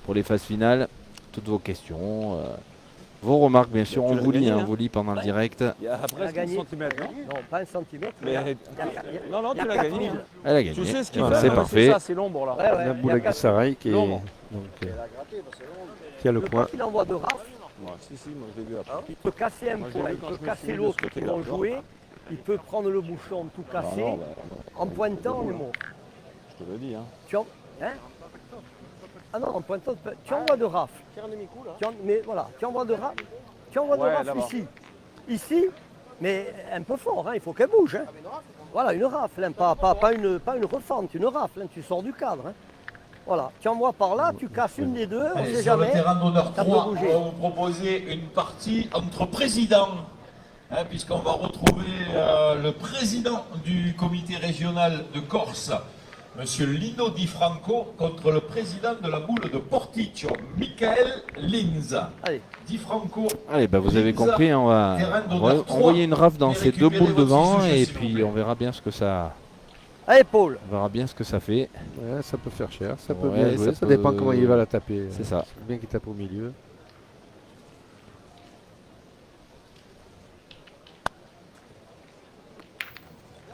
pour les phases finales. Toutes vos questions, vos remarques bien sûr, Tu on l'as vous lit, gagné, hein, hein. on vous lit pendant le direct. Il y a presque un gagné. centimètre, non? Non, pas un centimètre. Mais non, il y a tu l'as 4 gagné. 000. Elle a gagné. Tu sais ce qu'il Voilà, fait? c'est Ouais, parfait. ça, c'est l'ombre là. Ouais, ouais, La il y boule a à quatre- Guissaray qui L'ombre. a le Je point. crois qu'il envoie de raf. Ouais, si, moi je l'ai vu après. Il peut casser un Moi, je l'ai point, vu il quand peut je me suis casser mis de l'autre ce qui côté-là, vont tu vois. jouer. Il peut prendre le bouchon, tout casser. Non, En pointant, on est mort. je te le dis. Hein. Hein Ah non, en pointant, tu envoies de raf. Mais voilà, tu envoies de raf. Tu envoies de Ouais, raf là-bas. ici. Ici, mais un peu fort, hein, il faut qu'elle bouge. Hein. Voilà, une rafle, hein, pas une refente, une rafle, hein, tu sors du cadre. Hein. Voilà, tu envoies par là, tu casses une des deux, on ne Allez, sait sur le jamais. terrain d'honneur ça peut 3, on bouger. va vous proposer une partie entre présidents, hein, puisqu'on va retrouver le président du comité régional de Corse, Monsieur Lino Di Franco, contre le président de la boule de Porticcio, Michael Linz. Allez. Di Franco. Allez, bah vous avez compris, on va envoyer une rafle dans ces deux boules devant et puis on verra bien ce que ça. Allez, Paul. On verra bien ce que ça fait. Ouais, ça peut faire cher, ça peut Ouais, bien jouer, ça peut- dépend comment il va la taper. C'est ça. C'est bien qu'il tape au milieu.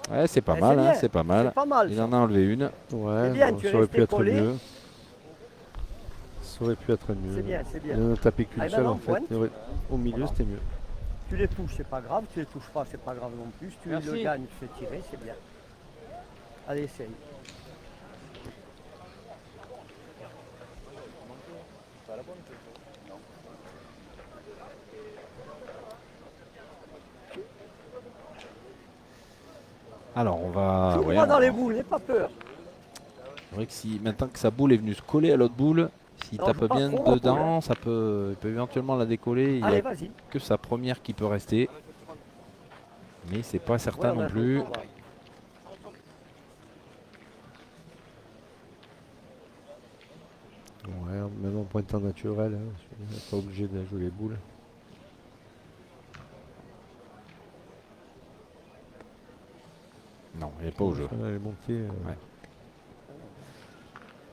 Ouais, c'est pas Eh, mal, c'est hein, bien. c'est pas mal. C'est pas mal. Il ça. en a enlevé une. Ouais, bien, bon, tu es ça aurait pu resté être collé. mieux. Ça aurait pu être mieux. C'est bien, c'est bien. Il n'en a tapé qu'une Ah, seule ben non, en fait. pointe. Ouais, au milieu, c'était mieux. Tu les touches, c'est pas grave. Tu les touches pas, c'est pas grave non plus. Si tu Merci. le gagnes, tu fais tirer, c'est bien. Allez, essaye. Alors on va. Tout ouais, droit dans on- les boules, n'aie pas peur. C'est vrai que si maintenant que sa boule est venue se coller à l'autre boule, s'il Non, tape pas bien trop, dedans, il peut éventuellement la décoller. Il n'y Allez, a vas-y. que sa première qui peut rester. Mais c'est pas certain Ouais, on non a plus. joué, on va. Ouais, même en pointant naturel, hein, je suis pas obligé de jouer les boules. Non, il n'est pas au jeu. Elle est montée. Ouais.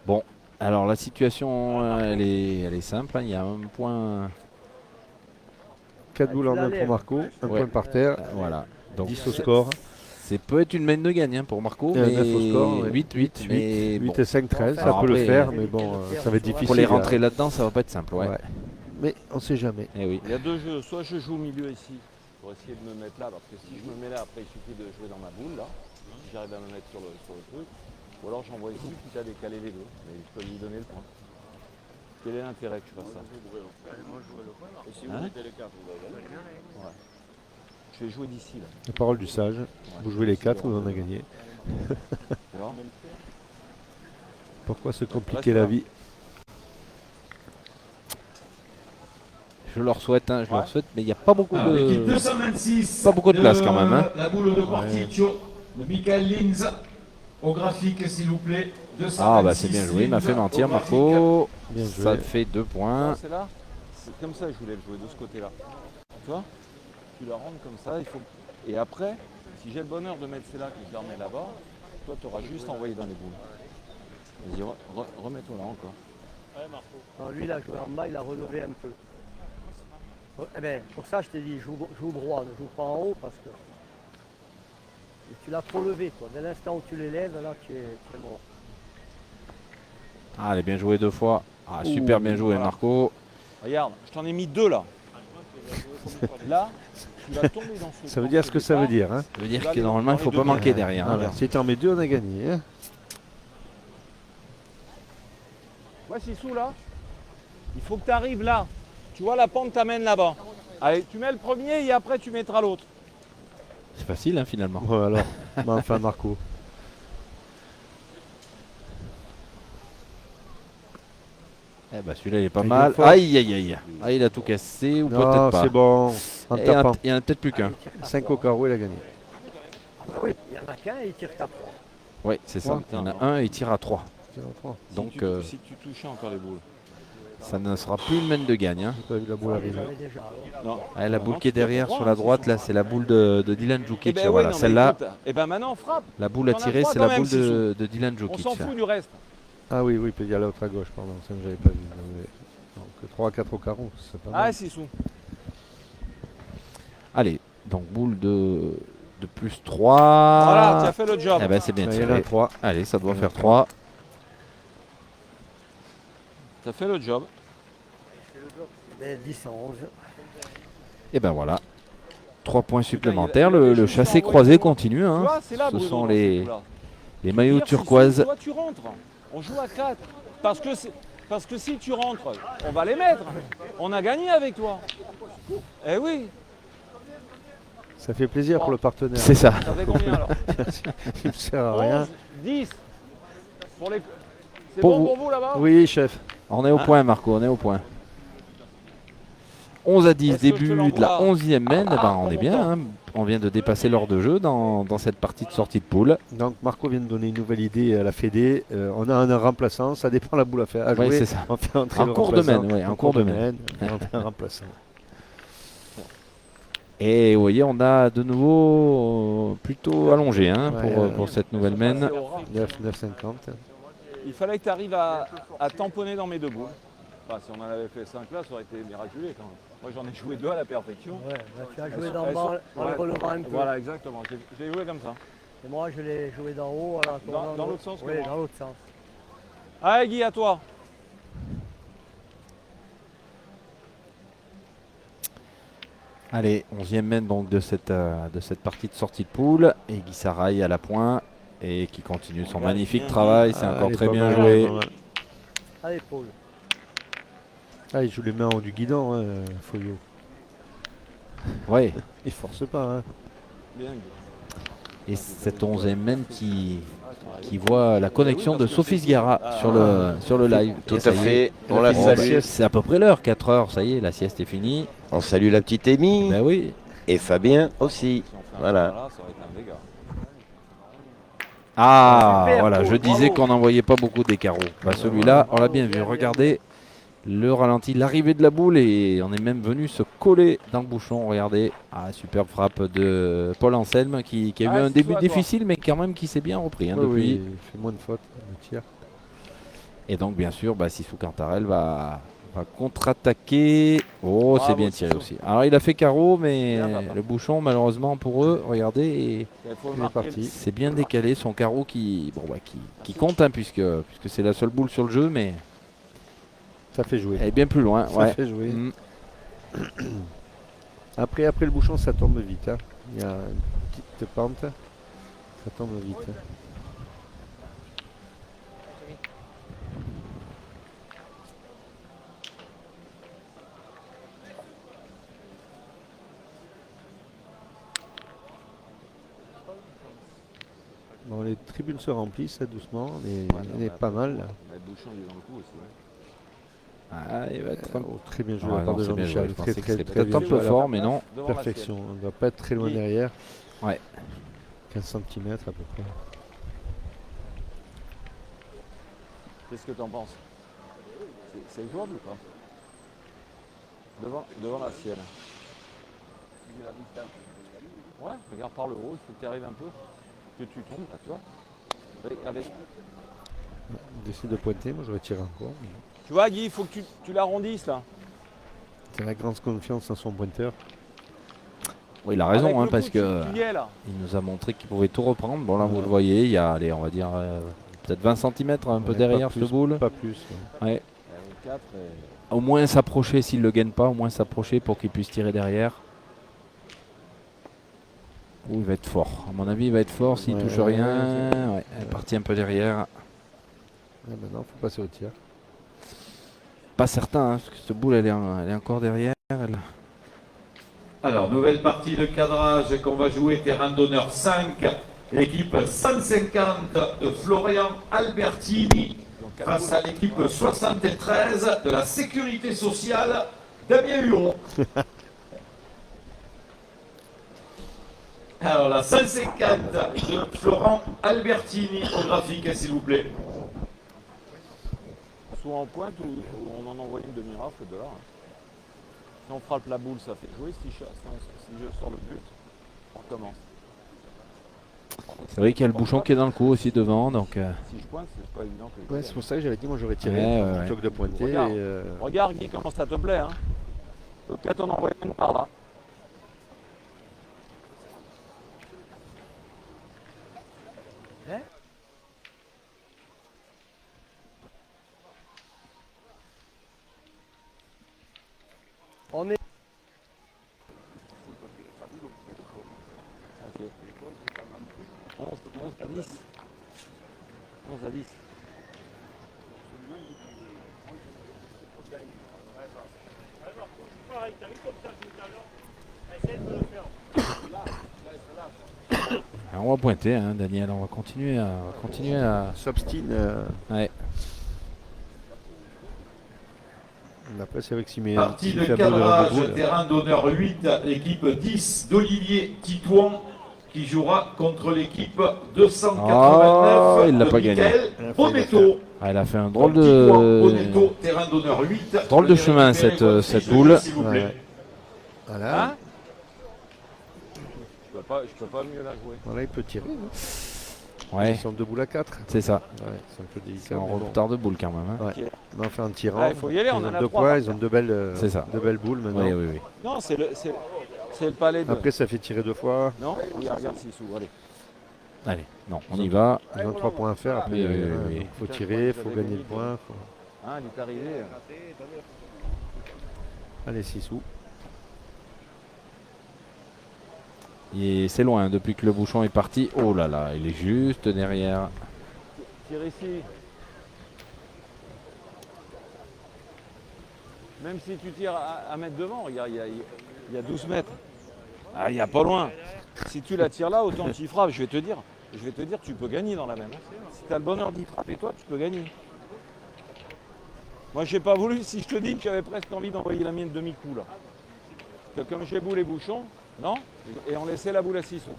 Bon, alors la situation, elle est simple. Hein, il y a un point. 4 boules en tu la main pour lèves. Marco, un Ouais. point par terre, Voilà. Donc 10 au score, c'est peut être une main de gagne hein, pour Marco. Et un Mais 9 au score, ouais. 8, mais 8 bon, et 5, 13, ça Alors peut le après, faire, il y a mais des bon, caractères ça va être sur la- difficile. pour les hein. rentrer là-dedans, ça va pas être simple. Ouais. Ouais. Mais on sait jamais. Eh oui. Il y a deux jeux. Soit je joue au milieu ici pour essayer de me mettre là, parce que si je me mets là, après il suffit de jouer dans ma boule là. Si j'arrive à me mettre sur le truc. Ou alors j'envoie ici, quitte à décaler les deux. Mais je peux lui donner le point. Quel est l'intérêt que tu fasses ça? Hein Ouais. Je vais jouer d'ici là. La parole du sage, vous jouez les 4, vous en avez gagné. Tu vois. Pourquoi se compliquer Reste la là. vie? Je leur souhaite, hein, mais il n'y a pas beaucoup Alors, l'équipe de. 226. Pas beaucoup de place, quand même, hein. La boule de Porticcio, de Michael Linz. Au graphique, s'il vous plaît. Ah bah c'est bien joué, il m'a fait mentir Marco. Bien joué. Ça fait 2 points. C'est là. C'est comme ça que je voulais le jouer, de ce côté-là. Tu vois? Tu la rentres comme ça, il faut. Et après, si j'ai le bonheur de mettre celle-là qui permet là-bas, toi tu auras juste envoyé dans les boules. Vas-y, remets-toi là encore. Ouais, Marco. Non, lui, il a joué en bas, il a relevé un peu. Eh ben, pour ça, je t'ai dit, joue droit, ne joue pas en haut parce que. Et tu l'as trop levé, toi. Dès l'instant où tu l'élèves, là, tu es mort. Ah, elle est bien jouée 2 fois. Ah, super bien joué voilà. Marco. Regarde, je t'en ai mis 2 là. Là, tu vas tomber dans ce. Ça veut dire ce que ça veut dire. Hein. Ça veut dire que normalement il ne faut pas manquer derrière. Hein. Voilà. Si tu en mets 2, on a gagné. Hein. Ouais, Sissou là, il faut que tu arrives là. Tu vois, la pente t'amène là-bas. Allez, tu mets le premier et après tu mettras l'autre. C'est facile hein, finalement. Bon, alors, bah, enfin Marco. Eh ben celui-là il est pas Il est mal. fort. Aïe aïe aïe. Ah, il a tout cassé ou Non, peut-être pas. c'est bon. En Et tapant. il n'y en a peut-être plus qu'un. 5 au carreau, il a gagné. Oui, il y en a qu'un et il tire 4. Oui, c'est ça. Ouais. Il y en a un et il tire à 3. Donc Si tu touchais encore les boules. ça ne sera plus une mène de gagne. Hein. J'ai pas vu la boule arriver. Déjà, alors. Non. Ah, la boule Non, qui est tu fais derrière droit, sur la hein, droite, Sissou. là c'est la boule de Dylan Djukic. Eh ben voilà, oui, non, mais celle-là, écoute, eh ben maintenant frappe. la boule à t'en as tirer, trois c'est quand la même, boule Sissou. de Dylan On Djukic. s'en fout du reste. Ah oui, il y a l'autre à gauche, pardon. Ça, je n'avais pas vu. Donc 3 à 4 au carreau, c'est pas Ah, mal. Sissou. Allez, donc boule de plus 3. Voilà, tu as fait le job. Eh ben c'est bien Il y en a tiré. 3. Allez, ça doit faire 3. Tu as fait le job. Ben, 10 à 11. Et ben voilà. 3 points supplémentaires. il a Le juste chassé envoyé croisé tout. continue. Tu Hein. vois, c'est là, Ce Bruno, sont dans les ce coup-là. maillots Dire, Sissou, turquoises. Toi, tu rentres. On joue à 4. Parce que si tu rentres, on va les mettre. On a gagné avec toi. Eh oui. Ça fait plaisir pour le partenaire. C'est ça. Ça fait combien alors? Il ne sert à rien. 11, 10. Pour les... C'est Pour bon vous. pour vous là-bas? Oui, chef. On est au point, Marco, on est au point. 11 à 10, Est-ce que je te début de la l'envoie 11e mène. Eh ben, on est bien. Hein. On vient de dépasser l'heure de jeu dans cette partie de sortie de poule. Donc Marco vient de donner une nouvelle idée à la Fédé. On a un remplaçant, ça dépend de la boule à faire. À Oui, jouer. c'est ça. On fait entrer En le cours de remplaçant. mène, oui, En en cours de mène. On fait un remplaçant. Et vous voyez, on a de nouveau plutôt allongé hein, Ouais, pour cette nouvelle mène. 9,50. Il fallait que tu arrives à tamponner dans mes deux boules. Enfin, si on en avait fait 5 là, ça aurait été miraculeux quand même. Moi j'en ai joué 2 à la perfection. Ouais, là, tu as Elles joué sont- d'en elles bas sont- en ouais. le relevant un peu. Voilà, exactement. J'ai joué comme ça. Et moi, je l'ai joué d'en haut. En la tournant Dans l'autre sens que Oui, moi. dans l'autre sens. Allez Guy, à toi. Allez, 11e mène donc de cette partie de sortie de poule. Et Guy Saraï à la pointe et qui continue son magnifique travail. C'est encore très bien joué. Allez, Paul. Ah, il joue les mains en haut du guidon, hein, Foyo. Ouais. Il force pas. Hein. Bien. Et cette 11e mène qui voit la connexion de Sophie Sgara sur le live. Tout Et ça à y est, fait. On elle la a fini la salue. sieste. C'est à peu près l'heure, 4 heures. Ça y est, la sieste est finie. On salue la petite Amy Ben oui. et Fabien aussi. Si on fait un Voilà. point là, ça aurait été un dégât. Ah, Super, voilà, Paul, je disais bravo. qu'on n'en voyait pas beaucoup des carreaux. Bah, celui-là, on l'a bien vu. Regardez le ralenti, l'arrivée de la boule et on est même venu se coller dans le bouchon. Regardez, ah, superbe frappe de Paul Anselme qui a eu Ah, un c'est début toi, toi. difficile, mais quand même qui s'est bien repris hein, Oui, depuis. oui, il fait moins de fautes, le tir. Et donc, bien sûr, Sissou Cantarel va contre-attaquer. Oh, Bravo, c'est bien tiré Sissou. aussi. Alors, il a fait carreau, mais Bien, papa. le bouchon, malheureusement pour eux, regardez, et Il faut Il est marquer le- parti. c'est bien décalé. Son carreau qui compte, hein, puisque c'est la seule boule sur le jeu, mais Ça fait jouer. elle est bien plus loin. Ça Ouais. fait jouer. Mm. Après le bouchon, ça tombe vite. Hein. Il y a une petite pente. Ça tombe vite. Hein. Bon, les tribunes se remplissent hein, doucement. On est pas mal. Là. Le bouchon, il est dans le coup aussi. Ouais. Ah, il va être Oh, très bien joué Ouais, de la part non, de c'est bien joué. Jean-Michel. Je Très pensais que très c'était très peut-être bien un peu joué. À la fort, mais non. Devant la perfection. sienne. On ne doit pas être très loin Oui. derrière. Ouais. 15 cm à peu près. Qu'est-ce que tu en penses? C'est jouable ou pas? Devant la sienne. Ouais, regarde par le haut, il faut que tu arrives un peu. Que tu tombes, là, tu vois. Avec. Il décide de pointer, moi j'aurais tiré encore. Mais... Tu vois, Guy, il faut que tu l'arrondisses là. C'est la grande confiance en son pointeur. Oui, il a raison, hein, parce que tu y es, là. il nous a montré qu'il pouvait tout reprendre. Bon, là, vous le voyez, il y a, allez, on va dire, peut-être 20 cm un peu derrière plus, ce boule. Pas plus. Ouais. 4 et... Au moins s'approcher, s'il ne le gagne pas, au moins s'approcher pour qu'il puisse tirer derrière. Ouh, il va être fort. À mon avis, il va être fort s'il touche rien. Ouais, elle est partie un peu derrière. Maintenant, il faut passer au tir. Pas certain, hein, parce que cette boule, elle est encore derrière. Alors, nouvelle partie de cadrage qu'on va jouer, terrain d'honneur 5, l'équipe 150 de Florian Albertini face à l'équipe 73 de la Sécurité sociale Damien Huron. Alors, la 150 de Florent Albertini au graphique, s'il vous plaît. Soit en pointe ou on en envoie une demi-rafle de là. Si on frappe la boule, ça fait jouer. Si je sors le but, on recommence. C'est vrai qu'il y a le bouchon qui est dans le coup aussi devant. Donc, Si je pointe, c'est pas évident que Ouais, c'est pour ça que j'avais dit, moi j'aurais tiré plutôt que de pointer. Regarde, et, regarde Guy, comment ça te plaît. Hein. Peut-être on envoie une par là. On est. Ok. 11 à 10. 11 à 10. alors, on va pointer, hein, Daniel. On va continuer à... s'obstine. Ouais. Après, c'est vrai que s'il met Partie s'il de fait un peu devant cadrage, le boule, terrain d'honneur 8, l'équipe 10 d'Olivier Titouan qui jouera contre l'équipe 289 Oh, il l'a de pas gagné. Michael Bonetto. Ah, elle a fait un drôle Titouan, de... Bonetto, terrain d'honneur 8. drôle de Venez chemin, récupérer votre cette fiche de boule. jeu, s'il vous plaît. Ouais. Voilà. Hein? Je peux pas mieux la jouer. Voilà, il peut tirer. Ouais, Ils sont deux boules à 4. c'est ça. Ouais, c'est un peu délicat. C'est en mais bon. retard de boule quand même. Hein. Ouais. On en fait un tirant. Ah, il faut y aller, on ils en ont a deux trois, points, par ils ont deux belles, C'est ça. deux belles boules maintenant. Oui, oui, oui. Non, c'est le palais de... Après, ça fait tirer deux fois. Non, regarde Sissou, allez. Allez, non, on y va. Ils ont 3 points à faire. Après, Oui, oui, oui, il faut tirer, il faut gagner le point. Hein, il est arrivé. Allez, 6 sous. Et c'est loin, depuis que le bouchon est parti. Oh là là, il est juste derrière. Tire ici. Même si tu tires à mettre devant, regarde, il y a 12 mètres. Ah, il n'y a pas loin. Si tu la tires là, autant tu y frappes. Je vais te dire, tu peux gagner dans la même. Si tu as le bonheur d'y frapper, toi, tu peux gagner. Moi, j'ai pas voulu, si je te dis que j'avais presque envie d'envoyer la mienne demi-coup, là. Parce que comme j'ai boule et bouchon, non? Et on laissait la boule à 6 sous.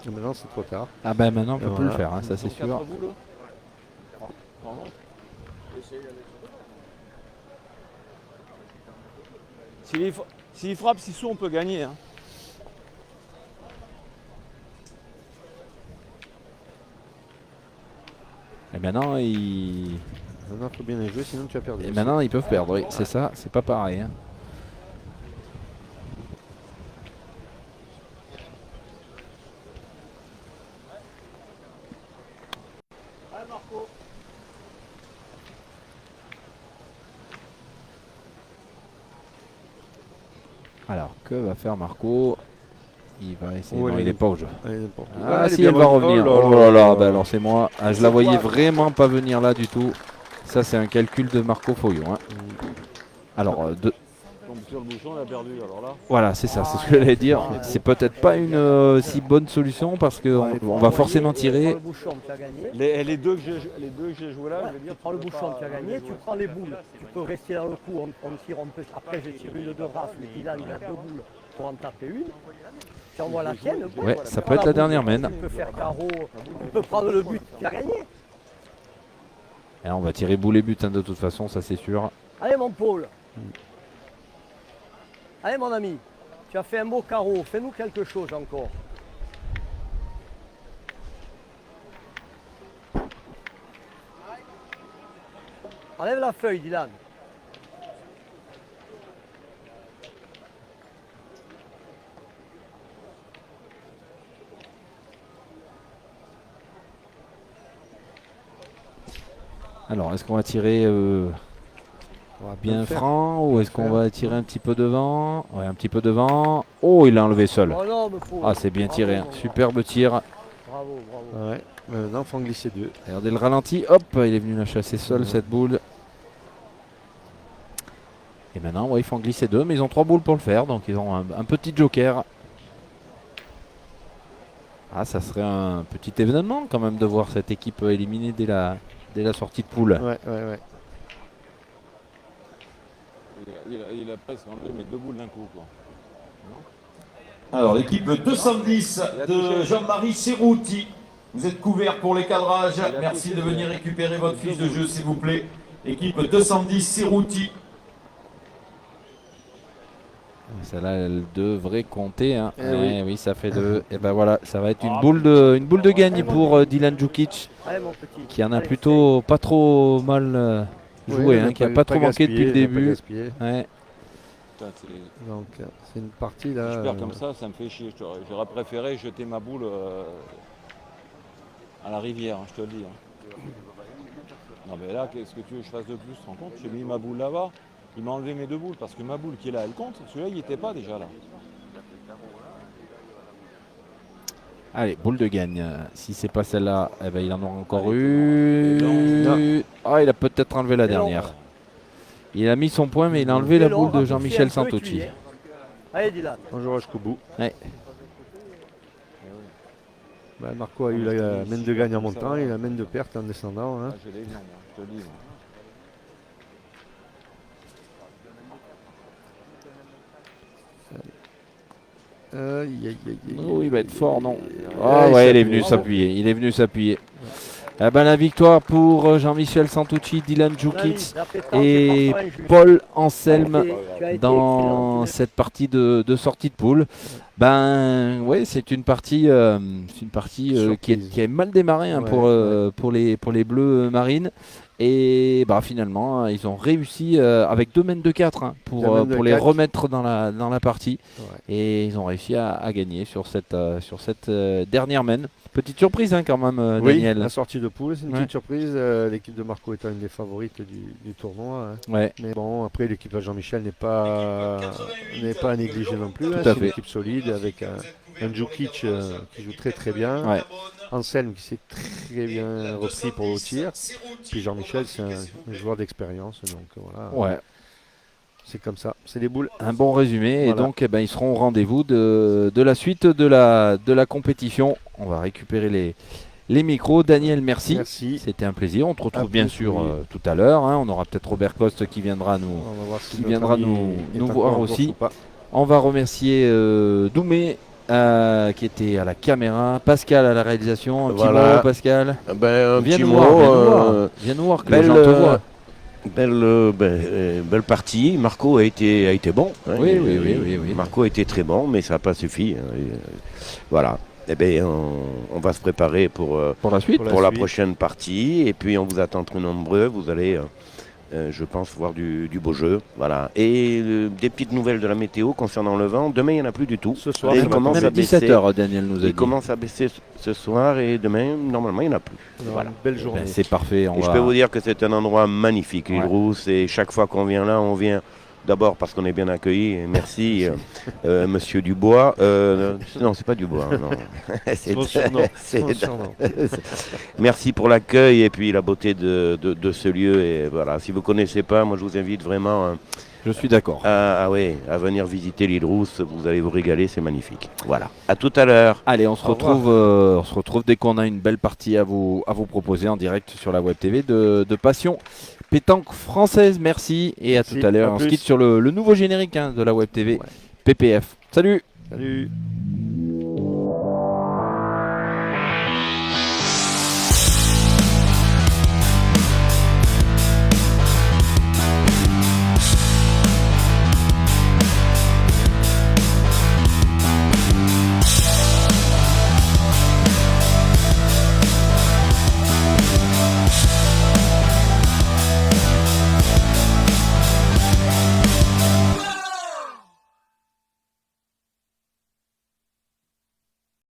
Et maintenant, c'est trop tard. Ah ben maintenant, on peut plus Voilà. le faire, hein, ça c'est Donc, 4 sûr. boules. Pardon. S'il frappe 6 sous, on peut gagner. Hein. Et maintenant, ils... Maintenant, il faut bien les jouer, sinon tu as perdu. Et maintenant, ils peuvent perdre, oui, c'est ça, c'est pas pareil. Hein. Alors, que va faire Marco? Il va essayer. Oh, Non, elle il est- n'est pas au jeu. Allez, n'importe où. Ah, elle est si, bien elle va bonne. revenir. Oh Oh là là, ben alors c'est moi. Ah, je la voyais vraiment pas venir là du tout. Ça, c'est un calcul de Marco Foyon. Hein. Alors, Tombe sur le bouchon, elle a perdu. Alors là. voilà, c'est ça, c'est ce que j'allais dire. C'est peut-être pas une si bonne solution parce qu'on on va forcément Tu prends tirer. le bouchon, tu as gagné. Les deux que j'ai joué là, je veux Tu dire. prends le bouchon, tu as gagné, tu prends les boules. Tu peux rester dans le coup, on tire, on peut. Après, je tire une de rafle, et puis là, il a deux boules pour en taper une. Tu envoies la tienne. Ouais, ça tu peut prends être la boule, dernière mène. Tu peux faire carreau, tu peux prendre le but, tu as gagné. Et là, on va tirer boule et but hein, de toute façon, ça c'est sûr. Allez mon Paul. Allez mon ami. Tu as fait un beau carreau. Fais-nous quelque chose encore. Enlève la feuille, Dylan. Alors, est-ce qu'on va tirer bien franc ou est-ce qu'on va tirer un petit peu devant? Ouais, un petit peu devant. Oh, il l'a enlevé seul. Oh non, me Paul. Ah, c'est bien Bravo, tiré. Hein. Superbe tir. Bravo, bravo. Ouais. Maintenant, il faut en glisser 2. Regardez le ralenti. Hop, il est venu la chasser seul cette boule. Et maintenant, ouais, ils font glisser 2, mais ils ont 3 boules pour le faire. Donc, ils ont un petit joker. Ah, ça serait un petit événement quand même de voir cette équipe éliminée dès la sortie de poule. Ouais. Il a presque enlevé mes 2 boules d'un coup. Quoi. Alors, l'équipe 210 de Jean-Marie Serrouti. Vous êtes couverts pour les cadrages. Merci de venir récupérer votre fiche de jeu, s'il vous plaît. Équipe 210 Serrouti. Celle-là, elle devrait compter. Hein. Oui. Oui, ça fait 2. Et ben voilà, ça va être une boule de gagne pour Dylan Djukic, Allez mon petit. qui en a Allez, plutôt pas trop mal joué, hein, qui a pas trop manqué depuis le début. Ouais. Putain, Donc, c'est une partie là. je perds comme ça me fait chier. J'aurais préféré jeter ma boule à la rivière, hein, je te le dis. Hein. Non mais là, qu'est-ce que tu veux que je fasse de plus? Tu te rends compte? J'ai mis ma boule là-bas. Il m'a enlevé mes 2 boules parce que ma boule qui est là, elle compte. Celui-là, il n'y était pas déjà là. Allez, boule de gagne. Si c'est pas celle-là, eh ben, il en aura encore une. Ah, il a peut-être enlevé la dernière. Il a mis son point, mais il a enlevé la boule de Jean-Michel Santucci. Allez, Dylan. On jouera jusqu'au bout. Ouais. Bah, Marco a eu la main de gagne en montant et la main de perte en descendant. Hein. Ah, je l'ai vu, moi, je te le dis. Oh, il va être fort, non? Ah ouais, il est venu s'appuyer. Il est venu s'appuyer. Eh ben, la victoire pour Jean-Michel Santucci, Dylan Djukic et Paul Anselme dans cette partie de sortie de poule. Ben ouais, c'est une partie qui est mal démarrée hein, pour les Bleus marines. Et bah, finalement, ils ont réussi avec 2 mains de 4 hein, pour les remettre dans la partie. Ouais. Et ils ont réussi à gagner sur cette dernière main. Petite surprise hein, quand même, Daniel. La sortie de poule, c'est une petite surprise. L'équipe de Marco étant une des favorites du tournoi. Hein. Ouais. Mais bon, après, l'équipe de Jean-Michel n'est pas à négliger non plus. Hein. C'est une équipe solide avec un Djukic qui joue très très bien. Ouais. Anselme qui s'est très bien repris pour le tir. Puis Jean-Michel, c'est un joueur d'expérience. Donc voilà. Ouais. C'est comme ça, c'est des boules. Un bon résumé. Voilà. Et donc eh ben, ils seront au rendez-vous de la suite de la compétition. On va récupérer les micros. Daniel, merci. C'était un plaisir. On te retrouve bien sûr tout à l'heure. Hein. On aura peut-être Robert Coste qui viendra nous voir aussi. On va remercier Doumé. Qui était à la caméra, Pascal à la réalisation. Un petit mot, Pascal. Viens nous voir, que les gens te voient. Belle partie. Marco a été bon. Hein, oui. Marco a été très bon, mais ça n'a pas suffi. Voilà. Eh bien, on va se préparer pour la suite, pour la prochaine partie. Et puis, on vous attend très nombreux. Vous allez, je pense, voir du beau jeu. Voilà. Et des petites nouvelles de la météo concernant le vent. Demain, il n'y en a plus du tout. Ce soir, il commence à baisser. 17h, Daniel nous a dit. Il commence à baisser ce soir et demain, normalement, il n'y en a plus. Voilà. Belle journée. C'est parfait. Je peux vous dire que c'est un endroit magnifique, l'île Rousse. Et chaque fois qu'on vient là, on vient d'abord parce qu'on est bien accueillis. Merci, Monsieur Dubois. Non, c'est pas Dubois. Non. Merci pour l'accueil et puis la beauté de ce lieu. Et voilà, si vous ne connaissez pas, moi je vous invite vraiment. Je suis d'accord. À venir visiter l'île Rousse. Vous allez vous régaler, c'est magnifique. Voilà. À tout à l'heure. Allez, on se retrouve dès qu'on a une belle partie à vous proposer en direct sur la Web TV de Passion Pétanque Française. Merci et à tout à l'heure. On se quitte sur le nouveau générique de la Web TV PPF. Salut. Salut.